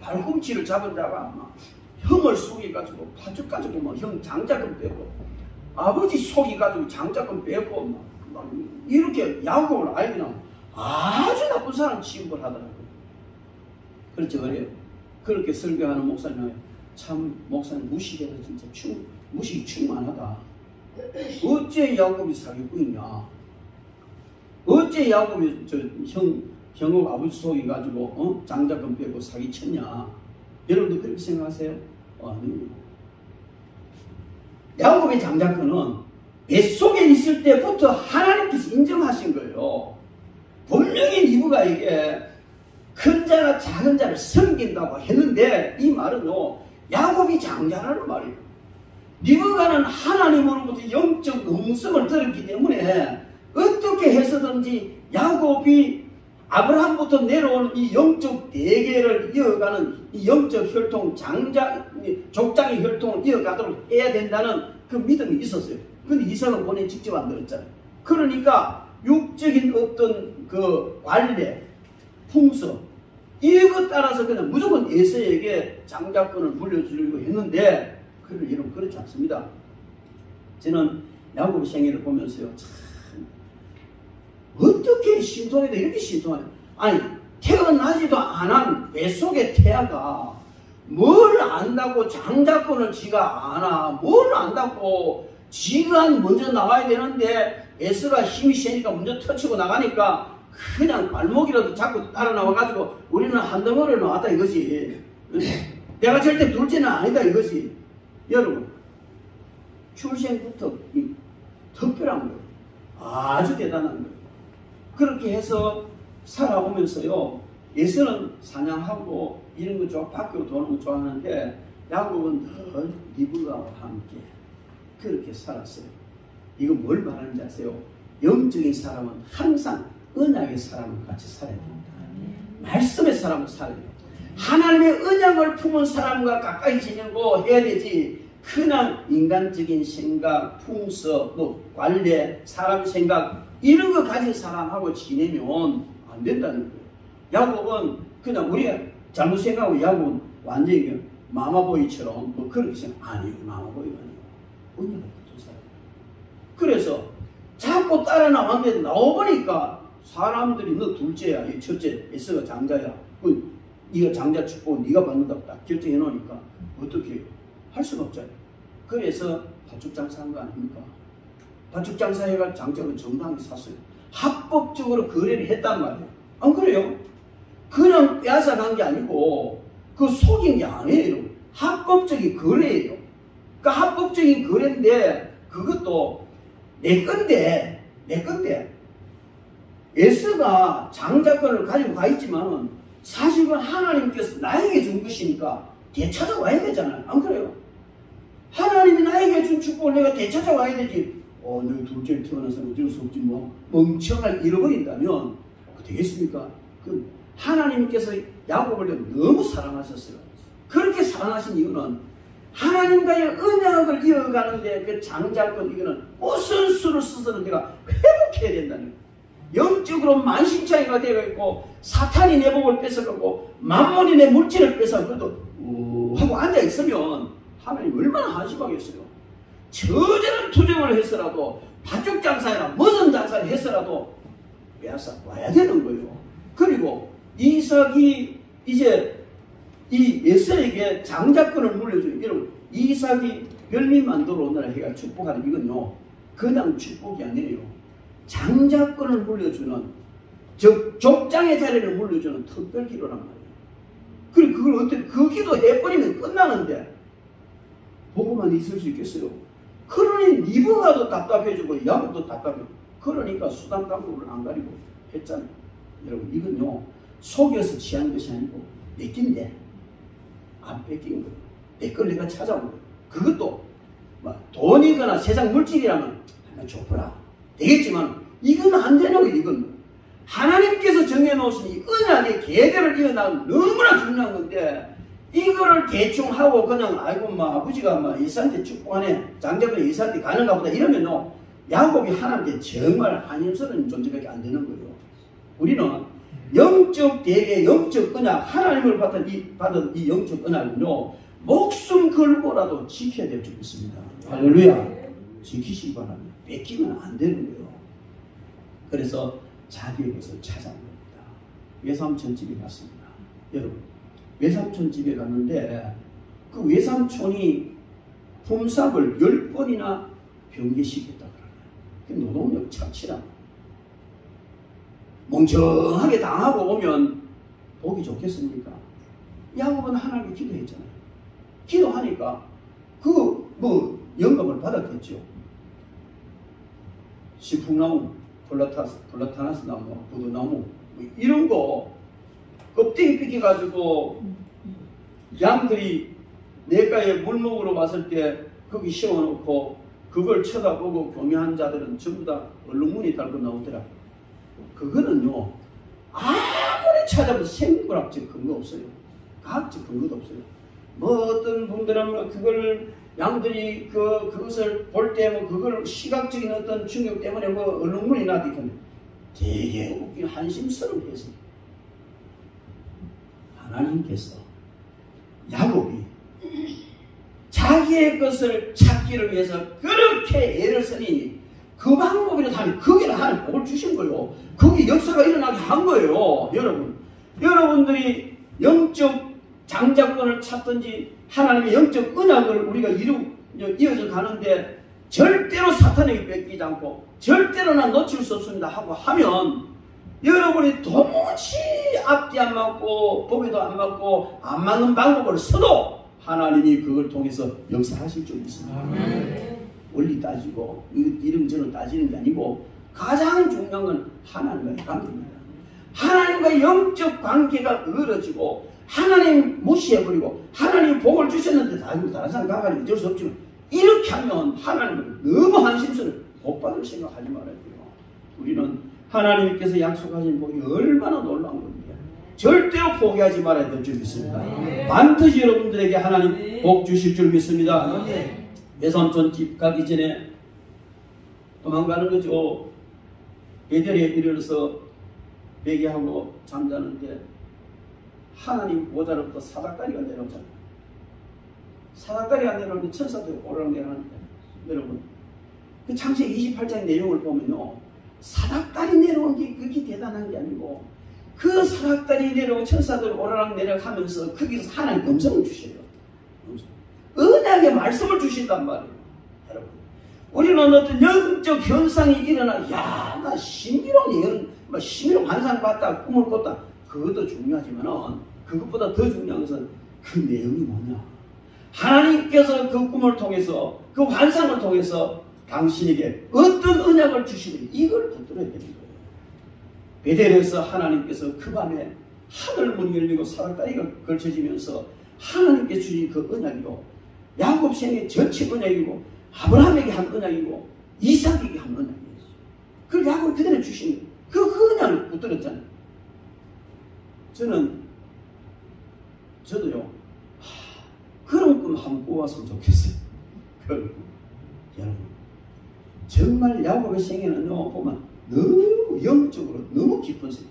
발꿈치를 잡은 자가 형을 속여가지고 파죽 가지고 형 장자금 빼고 아버지 속이가지고 장자권 뺏고 막 이렇게 야곱을 알기는 아주 나쁜 사람 취급을 하더라고요. 그렇죠, 그래요. 그렇게 설교하는 목사님, 참 목사님 무식해서 진짜 무식이 충만하다. 어째 야곱이 사기꾼이냐? 어째 야곱이 형업 아버지 속이가지고 장자권 빼고 사기쳤냐? 여러분도 그렇게 생각하세요? 아니요. 야곱의 장자권은 뱃속에 있을 때부터 하나님께서 인정하신 거예요. 분명히 리브가 이게 큰 자가 작은 자를 섬긴다고 했는데 이 말은요, 야곱이 장자라는 말이에요. 리브가는 하나님으로부터 영적 음성을 들었기 때문에 어떻게 해서든지 야곱이 아브라함부터 내려오는 이 영적 대계를 이어가는 이 영적 혈통, 족장의 혈통을 이어가도록 해야 된다는 그 믿음이 있었어요. 근데 이삭은 본인이 직접 안 들었잖아요. 그러니까 육적인 어떤 그 관례, 풍습, 이것 따라서 그냥 무조건 에서에게 장자권을 물려주려고 했는데, 여러분 그렇지 않습니다. 저는 야곱의 생애를 보면서요, 참 어떻게 신통해도 이렇게 신통하냐. 아니, 태어나지도 않은 뱃속의 태아가 뭘 안다고 장자권을 지가 아나, 뭘 안다고 지가 먼저 나와야 되는데 에스가 힘이 세니까 먼저 터치고 나가니까 그냥 발목이라도 잡고 따라 나와가지고 우리는 한 덩어리로 나왔다 이거지. 내가 절대 둘째는 아니다 이거지. 여러분, 출생부터 특별한 거예요. 아주 대단한 거예요. 그렇게 해서 살아오면서요, 에서는 사냥하고 이런 거 좋아, 밖으로 도는 거 좋아하는데 야곱은 늘 리브가와 함께 그렇게 살았어요. 이거 뭘 말하는지 아세요? 영적인 사람은 항상 언약의 사람을 같이 살아야 됩니다. 말씀의 사람을 살아야 돼요. 하나님의 언약을 품은 사람과 가까이 지내고 해야 되지, 그냥 인간적인 생각, 풍습, 뭐 관례, 사람 생각 이런 거 가진 사람하고 지내면 안 된다는 거예요. 야곱은 그냥 우리가 잘못 생각하고 야곱은 완전히 마마보이처럼 뭐 그렇게 생각, 아니에요. 마마보이가 아니에요. 언약을 붙은 사람. 그래서 자꾸 따라 나왔는데 나와보니까 사람들이 너 둘째야, 이 첫째 에서가 장자야, 네가 장자 축복 네가 받는다고 딱 결정해 놓으니까 어떻게 해요? 할 수가 없잖아요. 그래서 밭죽장사한 거 아닙니까? 밭죽장사해가 장자를 정당히 샀어요. 합법적으로 거래를 했단 말이에요. 안 그래요? 그냥 빼앗아간 게 아니고 그 속인 게 아니에요. 합법적인 거래예요. 그러니까 합법적인 거래인데 그것도 내 건데 에스가 장자권을 가지고 가 있지만은 사실은 하나님께서 나에게 준 것이니까 되찾아와야 되잖아요. 안 그래요? 하나님이 나에게 준 축복을 내가 되찾아와야 되지. 너희 둘째를 태어나서 어쩔 수 없지 뭐 멍청하게 잃어버린다면 되겠습니까? 그 하나님께서 야곱을 너무 사랑하셨어요. 그렇게 사랑하신 이유는 하나님과의 언약을 이어가는데 그 장자권 이거는 무슨 수를 써서는 내가 회복해야 된다는 거예요. 영적으로 만신창이가 되어 있고 사탄이 내 복을 뺏어가고 만몬이 내 물질을 뺏어가도 하고 앉아있으면 하나님 얼마나 한심하겠어요. 저저런 투정을 했어라도 밭죽 장사나 무슨 장사를 했어라도 빼앗아 와야 되는 거예요. 그리고 이삭이 이제 이 에서에게 장자권을 물려줘요. 여러분, 이삭이 별미만 들어오느라 해가 축복하는 이건요, 그냥 축복이 아니에요. 장자권을 물려주는, 즉 족장의 자리를 물려주는 특별 기도란 말이에요. 그리고 그걸 어떻게 그 기도 해버리면 끝나는데 보고만 있을 수 있겠어요? 그러니 리브가도 답답해지고 야곱도 답답해지고, 그러니까 수단 방법을 안 가리고 했잖아요. 여러분, 이건요 속여서 취한 것이 아니고 내 낀데 안 뺏긴 거예요. 내 걸 내가 찾아온 거예요. 그것도 막 돈이거나 세상 물질이라면 하나 줘보라 되겠지만 이건 안 되는 거예요. 이건 하나님께서 정해놓으신 이 언약의 계대를 이어나가는 너무나 중요한 건데, 이거를 대충 하고 그냥 아이고 아버지가 이삭한테 축복하네, 장자권이 이삭한테 가는가 보다 이러면요 야곱이 하나님께 정말 한임스러운 존재밖에 안 되는 거예요. 우리는 영적 대계, 영적 언약, 하나님을 받은 이 영적 언약은요 목숨 걸고라도 지켜야 될 줄 믿습니다. 할렐루야. 지키시기 바랍니다. 뺏기면 안 되는 거예요. 그래서 자기의 것을 찾아온 겁니다. 외삼촌 집에 갔습니다. 여러분, 외삼촌 집에 갔는데 그 외삼촌이 품삯을 10번이나 변개시켰다 그러네요. 노동력 착취라. 멍청하게 당하고 오면 보기 좋겠습니까? 야곱은 하나님께 기도했잖아요. 기도하니까 영감을 받았겠죠. 시풍나무, 플라타나스 나무, 부두나무 이런 거 껍데기 삐껴가지고 양들이 내가에 물 먹으러 왔을 때 거기 씌워놓고 그걸 쳐다보고 경외한 자들은 전부 다 얼룩무늬 달고 나오더라. 그거는요, 아무리 찾아봐도 생물학적 근거 없어요. 과학적 근거도 없어요. 어떤 분들은 그걸 양들이 그것을 볼 때 그걸 시각적인 어떤 충격 때문에 얼룩무늬 나디건 되게 웃긴 한심스러운 해석. 하나님께서 야곱이 자기의 것을 찾기를 위해서 그렇게 애를 쓰니 그 방법이라도 하니 거기는 하나님 복을 주신 거예요. 거기 역사가 일어나게 한 거예요. 여러분들이 영적 장자권을 찾든지 하나님의 영적 언약을 우리가 이어져 가는데 절대로 사탄에게 뺏기지 않고 절대로 난 놓칠 수 없습니다 하고 하면 여러분이 도무지 앞뒤 안 맞고 보기도 안 맞고 안 맞는 방법을 써도 하나님이 그걸 통해서 역사하실 줄 믿습니다. 원리 따지고 이런저런 따지는 게 아니고 가장 중요한 건 하나님과의 관계입니다. 하나님과 영적 관계가 어그러지고 하나님 무시해버리고 하나님 복을 주셨는데 다른 사람 가가지고 어쩔 수 없지만 이렇게 하면 하나님은 너무 한심스러워. 복 받을 생각하지 말아야 돼요. 우리는 하나님께서 약속하신 복이 얼마나 놀라운 겁니다. 절대로 포기하지 말아야 될 줄 믿습니다. 반드시 여러분들에게 하나님 복 주실 줄 믿습니다. 외삼촌 집 가기 전에 도망가는 거죠. 베델에 이르러서 베개하고 잠자는데 하나님 모자로부터 사닥다리가 내려오잖아요. 사닥다리가 내려오는데 천사들이 오르락내리락하는데 여러분 그 창세기 28장 내용을 보면요, 사닥다리 내려온 게 그렇게 대단한 게 아니고 그 사닥다리 내려온 천사들 오르락내리락하면서 거기서 하나님 음성을 주셔요. 언약의 말씀을 주신단 말이에요. 여러분, 우리는 어떤 영적 현상이 일어나, 야, 나 신비로운 환상 봤다, 꿈을 꿨다. 그것도 중요하지만은 그것보다 더 중요한 것은 그 내용이 뭐냐. 하나님께서 그 꿈을 통해서, 그 환상을 통해서 당신에게 어떤 언약을 주시는지 이걸 붙들어야 되는 거예요. 베델에서 하나님께서 그 밤에 하늘 문이 열리고 사닥다리가 걸쳐지면서 하나님께 주신 그 언약이요, 야곱 생의 전체 언약이고 아브라함에게 한 언약이고 이삭에게 한 언약이에요. 그걸 야곱이 그대로 주신 그 언약을 붙들었잖아요. 저도요, 그런 꿈 한번 꾸었으면 좋겠어요. 여러분, 정말 야곱의 생애는요, 보면 너무 영적으로 너무 깊은 세.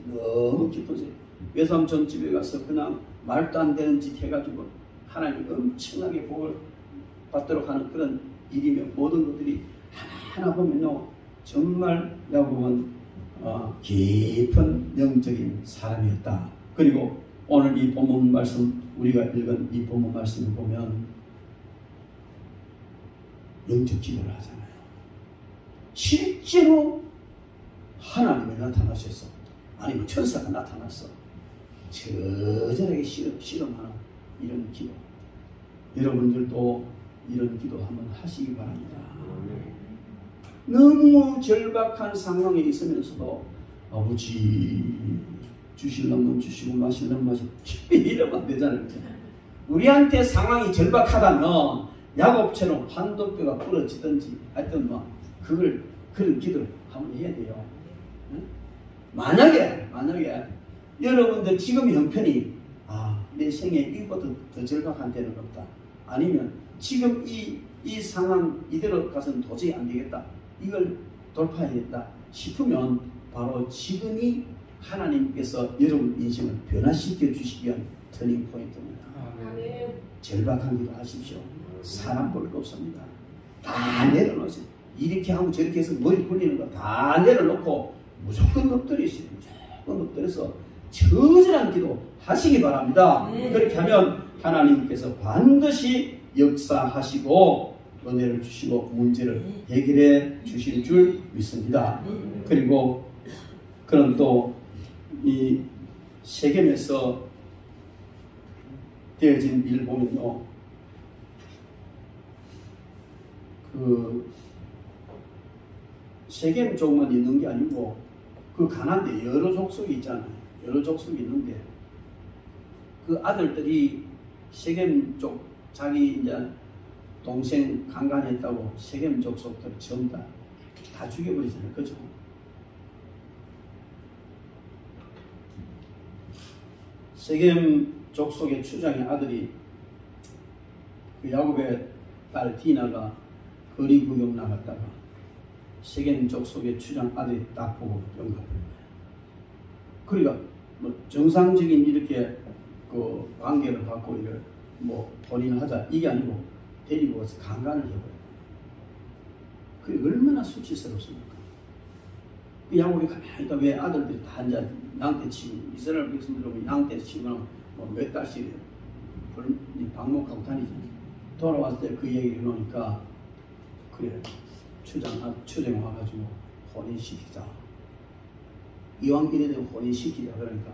외삼촌 집에 가서 그냥 말도 안 되는 짓 해가지고 하나님 엄청나게 복을 받도록 하는 그런 일이며 모든 것들이 하나하나 보면요, 정말 야곱은 깊은 영적인 사람이었다. 그리고 오늘 이 본문 말씀, 우리가 읽은 이 본문 말씀을 보면 영적 기도를 하잖아요. 실제로 하나님이 나타나셔서, 아니면 천사가 나타나서 저절하게 실험하는 이런 기도. 여러분들도 이런 기도 한번 하시기 바랍니다. 너무 절박한 상황에 있으면서도 아버지 주실 놈은 주시고 마실 놈은 마시고 이러면 안 되잖아요. 우리한테 상황이 절박하다면 야곱처럼 환도뼈가 부러지든지 하여튼 그런 기도를 한번 해야 돼요. 만약에 여러분들 지금 형편이 내 생에 이보다 더 절박한 때는 없다, 아니면 지금 이 상황 이대로 가서는 도저히 안 되겠다, 이걸 돌파해야겠다 싶으면 바로 지금이 하나님께서 여러분 인생을 변화시켜 주시기 위한 터닝 포인트입니다. 절박한 기도 하십시오. 사람 볼 거 없습니다. 다 내려놓으세요. 이렇게 하고 저렇게 해서 머리 굴리는 거 다 내려놓고 무조건 엎드리시고 무조건 엎드려서 처절한 기도 하시기 바랍니다. 그렇게 하면 하나님께서 반드시 역사하시고 은혜를 주시고 문제를 해결해 주실 줄 믿습니다. 그리고 그런 또 이 세겜에서 되어진 일을 보면요, 그 세겜 족만 있는 게 아니고 그 가나안에 여러 족속이 있잖아요. 여러 족속이 있는데 그 아들들이 세겜 족 자기 이제 동생 강간했다고 세겜 족속들 전부 다 죽여버리잖아요. 그죠? 세겜 족속의 추장의 아들이 그 야곱의 딸 디나가 거리 구경 나갔다가 세겜 족속의 추장 아들이 딱 보고 영감을 거예요. 그러니까 뭐 정상적인 이렇게 그 관계를 갖고 이를 뭐 혼인하자 이게 아니고 데리고 와서 강간을 해버려요. 그게 얼마나 수치스럽습니까? 그 야곱이 가만히 있다 왜 아들들이 다 이제 양떼 치고 이스라엘 백성들은 양떼 치고는 뭐 몇 달씩 방목하고 다니잖아요. 돌아왔을 때 그 얘기를 해놓으니까 그래 추장 와가지고 혼인시키자. 이왕 이래 되면 혼인시키자. 그러니까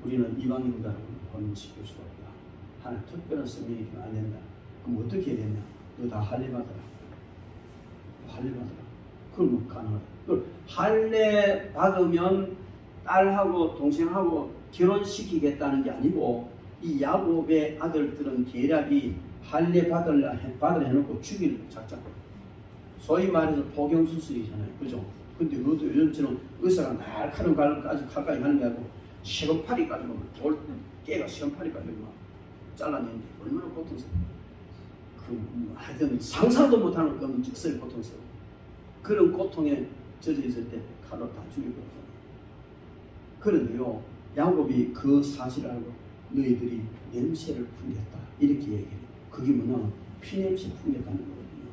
우리는 이방인과는 혼인시킬 수가 없다. 하는 특별한 성명이 있으면 안 된다. 그럼 어떻게 해야 되냐? 너 다 할례 받아라. 할례 받아라. 그러면 가능하다. 할례 받으면 딸하고 동생하고 결혼시키겠다는 게 아니고 이 야곱의 아들들은 계략이 할례 받으려 해놓고 죽이려 작작. 소위 말해서 포경수술이잖아요. 그죠? 근데 그것도 요즘처럼 의사가 날카로운 갈까지 가까이 하는 게 아니고 시금파리 가지고 돌 깨가 시금파리 가지고 잘라내는데 얼마나 고통스러워. 하여튼 상상도 못하는 그런 즉석의 고통스러워. 그런 고통에 젖어 있을 때 칼로 다 죽여버렸어요. 그런데요, 야곱이 그 사실을 알고 너희들이 냄새를 풍겼다 이렇게 얘기해요. 그게 뭐냐면 피냄새 풍겼다는 거거든요.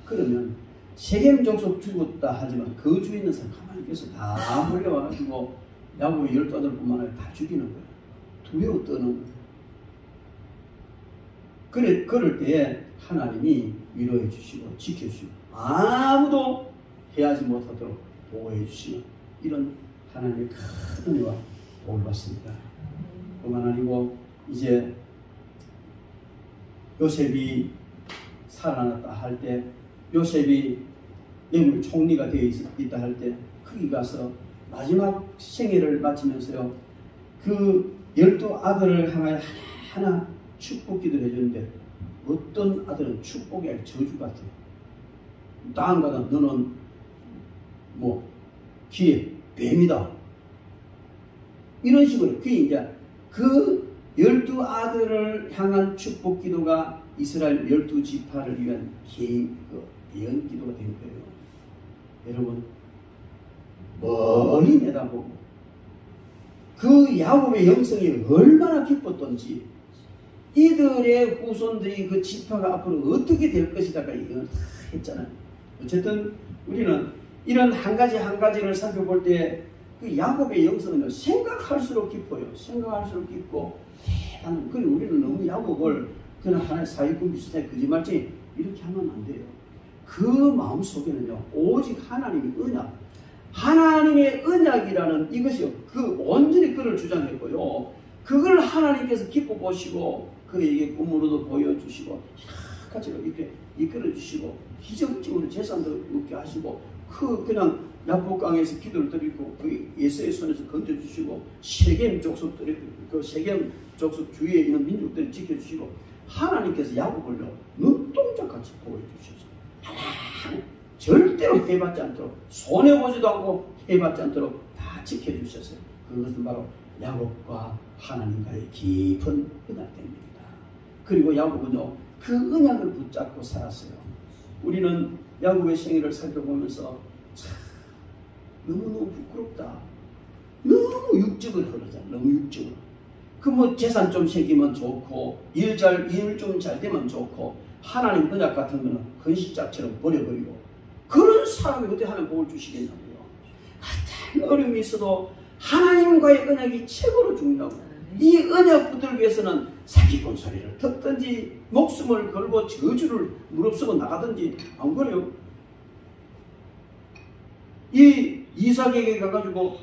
그러면 세겜 족속 죽었다 하지만 그 주위에 있는 사람 가만히 있어서 다 몰려와가지고 야곱의 12아들뿐만 아니라 다 죽이는 거예요. 두려워 떠는 거예요. 그럴 때에 하나님이 위로해 주시고 지켜주시고 아무도 해하지 못하도록 보호해 주시는 이런 하나님의 큰 은혜와 복을 받습니다. 그만 아니고 이제 요셉이 살아났다 할 때 요셉이 영국 총리가 되어 있다 할 때 거기 가서 마지막 생애를 마치면서요 그 12아들을 향하여 하나 축복 기도를 해주는데 어떤 아들은 축복이 아니라 저주 같아요. 땅 가다 너는 뭐 귀에 뱀이다 이런 식으로 그게 이제 그 12아들을 향한 축복 기도가 이스라엘 12지파를 위한 개인 예언 기도가 된 거예요. 여러분 멀리 내다보고 그 야곱의 영성이 얼마나 기뻤던지 이들의 후손들이 그 지파가 앞으로 어떻게 될 것이다가 예언을 다 했잖아요. 어쨌든 우리는 이런 한 가지 한 가지를 살펴볼 때 그 야곱의 영성은 생각할수록 깊어요. 생각할수록 깊고 대단한. 그리고 우리는 너무 야곱을 그냥 하나의 사기꾼 비슷하게 거짓말쟁이 이렇게 하면 안 돼요. 그 마음 속에는요 오직 하나님의 언약, 하나님의 언약이라는 이것이요 그 온전히 그를 주장했고요. 그걸 하나님께서 기뻐 보시고 그에게 꿈으로도 보여주시고 같이 이렇게 이끌어주시고 기적적으로 재산도 얻게 하시고 그냥 야복강에서 기도를 드리고 그 예수의 손에서 건져주시고 세겜 족속들이 그 세겜 족속 주위에 있는 민족들을 지켜주시고 하나님께서 야곱을요 눈동자같이 보여주셔서 절대로 해받지 않도록 손해보지도 않고 해받지 않도록 다 지켜주셨어요. 그것은 바로 야곱과 하나님과의 깊은 언약입니다. 그리고 야곱은요 그 언약을 붙잡고 살았어요. 우리는 야곱의 생애를 살펴보면서 참 너무너무 부끄럽다. 너무 육적을 흐르잖아. 너무 육적으로. 그 뭐 재산 좀 생기면 좋고 일 좀 잘 되면 좋고 하나님 언약 같은 거는 헌신짝처럼 버려버리고 그런 사람이 어떻게 하면 복을 주시겠냐고요. 어떤 어려움이 있어도 하나님과의 언약이 최고로 중요하고, 이 언약 붙들기 위해서는 사기꾼 소리를 듣든지 목숨을 걸고 저주를 무릅쓰고 나가든지 안 그래요? 이 이삭에게 가가지고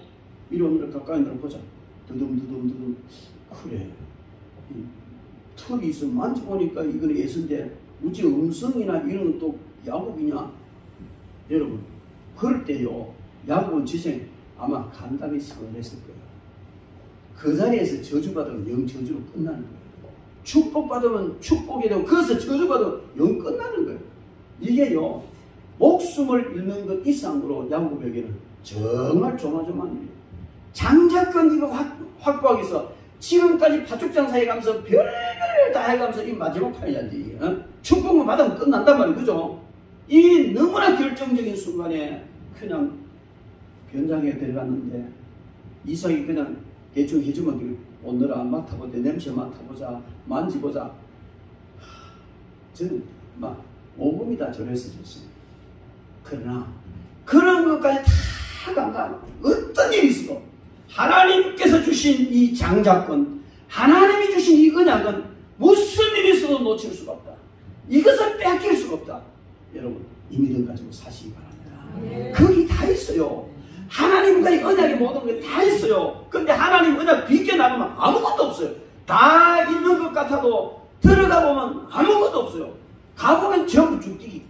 이놈을 가까이 들어보자. 두둠두둠두둠. 그래, 털이 있어. 만져보니까 이건 예수인데 우지 음성이나 이런 또 야곱이냐? 여러분, 그럴 때요, 야곱은 지생 아마 간단히 서운했을 거예요. 그 자리에서 저주받으면 영 저주로 끝나는 거예요. 축복받으면 축복이 되고, 거기서 저주받으면 영 끝나는 거예요. 이게요, 목숨을 잃는 것 이상으로 야곱에게는 정말 조마조마한 일이에요. 장자권 이거 확보하기 위해서 지금까지 파죽장사에 가면서 별걸 다 해가면서 이 마지막 타야지. 축복만 받으면 끝난단 말이에요. 그죠? 이 너무나 결정적인 순간에 그냥 변장에 들어갔는데, 이삭이 그냥 대충 해주면 오늘아 맡아보자, 냄새 맡아보자, 만지보자. 저는 막 오금이 다 저랬어졌어요. 그러나 그런 것까지 다 간다. 어떤 일이 있어도 하나님께서 주신 이 장자권, 하나님이 주신 이 언약은 무슨 일이 있어도 놓칠 수가 없다. 이것을 빼앗길 수가 없다. 여러분, 이 믿음 가지고 사시기 바랍니다. 거기 다 있어요. 하나님과의 언약의 모든 게 다 있어요. 근데 하나님 언약 비껴나가면 아무것도 없어요. 다 있는 것 같아도 들어가 보면 아무것도 없어요. 가보면 전부 죽기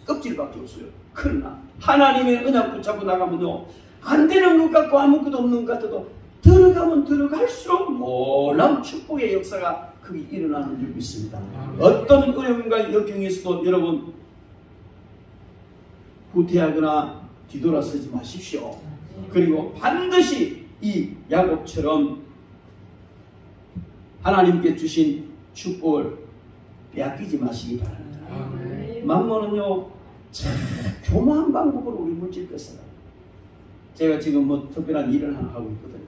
껍질밖에 없어요. 그러나 하나님의 언약 붙잡고 나가면요, 안 되는 것 같고 아무것도 없는 것 같아도 들어가면 들어갈수록 놀라운 축복의 역사가 거기 일어나는 줄 믿습니다. 어떤 어려움과 역경이 있어도 여러분 후퇴하거나 뒤돌아서지 마십시오. 그리고 반드시 이 야곱처럼 하나님께 주신 축복을 빼앗기지 마시기 바랍니다. 만몬은요, 참 교묘한 방법으로 우리 물질 뺏어요. 제가 지금 뭐 특별한 일을 하나 하고 있거든요.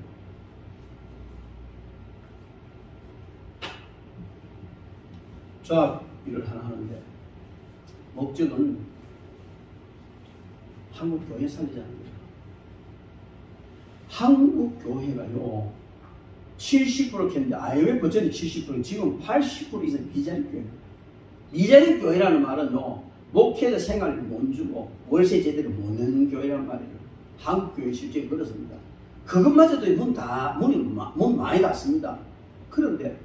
조합 일을 하나 하는데, 목적은 한국 교회 살리자는 거예요. 한국 교회가요, 70% 했는데 IMF 버전이 70%, 지금 80% 이상 비자립 교회입니다. 비자립 교회라는 말은요, 목회자 생활을 못 주고 월세 제대로 못 내는 교회란 말이에요. 한국 교회 실제 그렇습니다. 그것마저도 문 많이 닫습니다. 그런데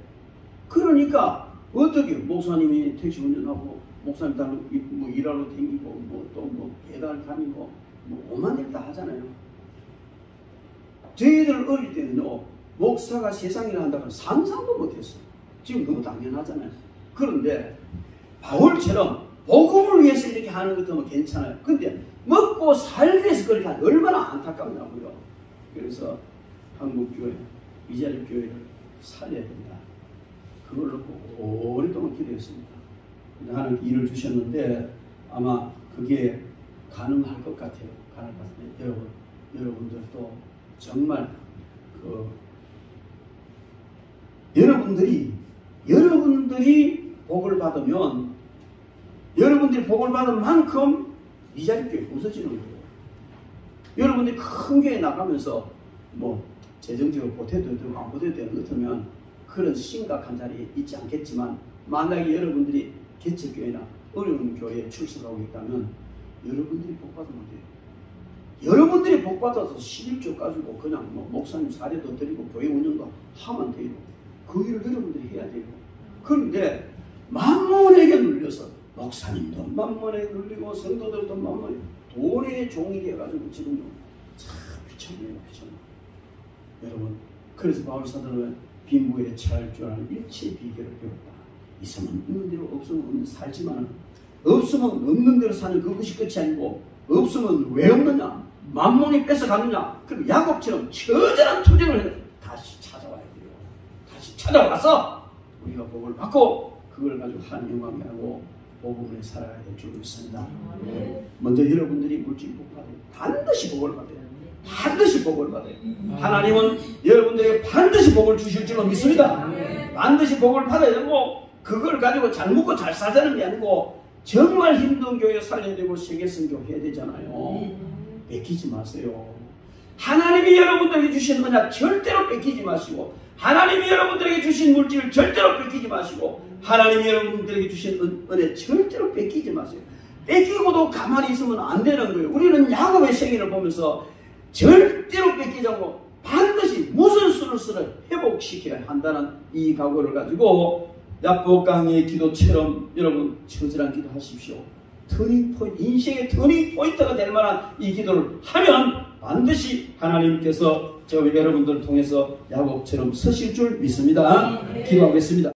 그러니까 어떻게 목사님이 택시 운전하고 목사님 따로 뭐 일하러 다니고 뭐 또 뭐 배달 다니고 뭐 오만 일 다 하잖아요. 저희들 어릴 때는요, 목사가 세상일을 한다고 상상도 못했어요. 지금 너무 당연하잖아요. 그런데 바울처럼 복음을 위해서 이렇게 하는 것도 괜찮아요. 근데 먹고 살기 위해서 그렇게 하면 얼마나 안타깝냐고요. 그래서 한국교회, 이자립교회를 살려야 된다. 그걸 놓고 오랫동안 기도했습니다. 하나님 일을 주셨는데 아마 그게 가능할 것 같아요. 가능할 것 같아요. 여러분들도 정말 여러분들이 복을 받으면, 여러분들이 복을 받은 만큼 이자립교회 부서지는 거예요. 여러분들이 큰 교회 나가면서 뭐 재정적으로 보태도 되고 안 보태도 되는 것 같으면 그런 심각한 자리에 있지 않겠지만, 만약에 여러분들이 개척교회나 어려운 교회에 출석하고 있다면 여러분들이 복 받으면 돼요. 여러분들이 복 받아서 11조 가지고 그냥 뭐 목사님 사례도 드리고 교회 운영도 하면 돼요. 그 일을 여러분들이 해야 돼요. 그런데 만몬에게 눌려서 목사님도 만몬에 눌리고 성도들도 만몬에 돈의 종이 돼가지고 지금 참 비참해요. 여러분, 그래서 바울 사도는 빈부에 처할 줄 아는 일체의 비결을 배웠다. 있으면 있는 대로 없으면 없는 살지만, 없으면 없는 대로 사는 그것이 끝이 아니고, 없으면 왜 없느냐? 만몬이 뺏어가느냐? 그럼 야곱처럼 처절한 투쟁을 해서 다시 찾아와야 돼요. 다시 찾아와서 우리가 복을 받고 그걸 가지고 하나님 영광이 하고 복음을 살아야 될 줄 믿습니다. 먼저 여러분들이 물질 복 받아요. 반드시 복을 받아요. 반드시 복을 받아요. 하나님은 여러분들에게 반드시 복을 주실 줄로 믿습니다. 반드시 복을 받아야 되고, 그걸 가지고 잘 먹고 잘 사자는 게 아니고 정말 힘든 교회 살려야 되고 세계선교 해야 되잖아요. 뺏기지 마세요. 하나님이 여러분들에게 주신 은혜 절대로 뺏기지 마시고, 하나님이 여러분들에게 주신 물질을 절대로 뺏기지 마시고, 하나님이 여러분들에게 주신 은혜 절대로 뺏기지 마세요. 뺏기고도 가만히 있으면 안 되는 거예요. 우리는 야곱의 생애를 보면서 절대로 뺏기지 않고 반드시 무슨 수를 쓰든 회복시켜야 한다는 이 각오를 가지고 야복강의 기도처럼 여러분 처절한 기도 하십시오. 인생의 터닝 포인트가 될 만한 이 기도를 하면 반드시 하나님께서 여러분들을 통해서 야곱처럼 서실 줄 믿습니다. 기도하겠습니다.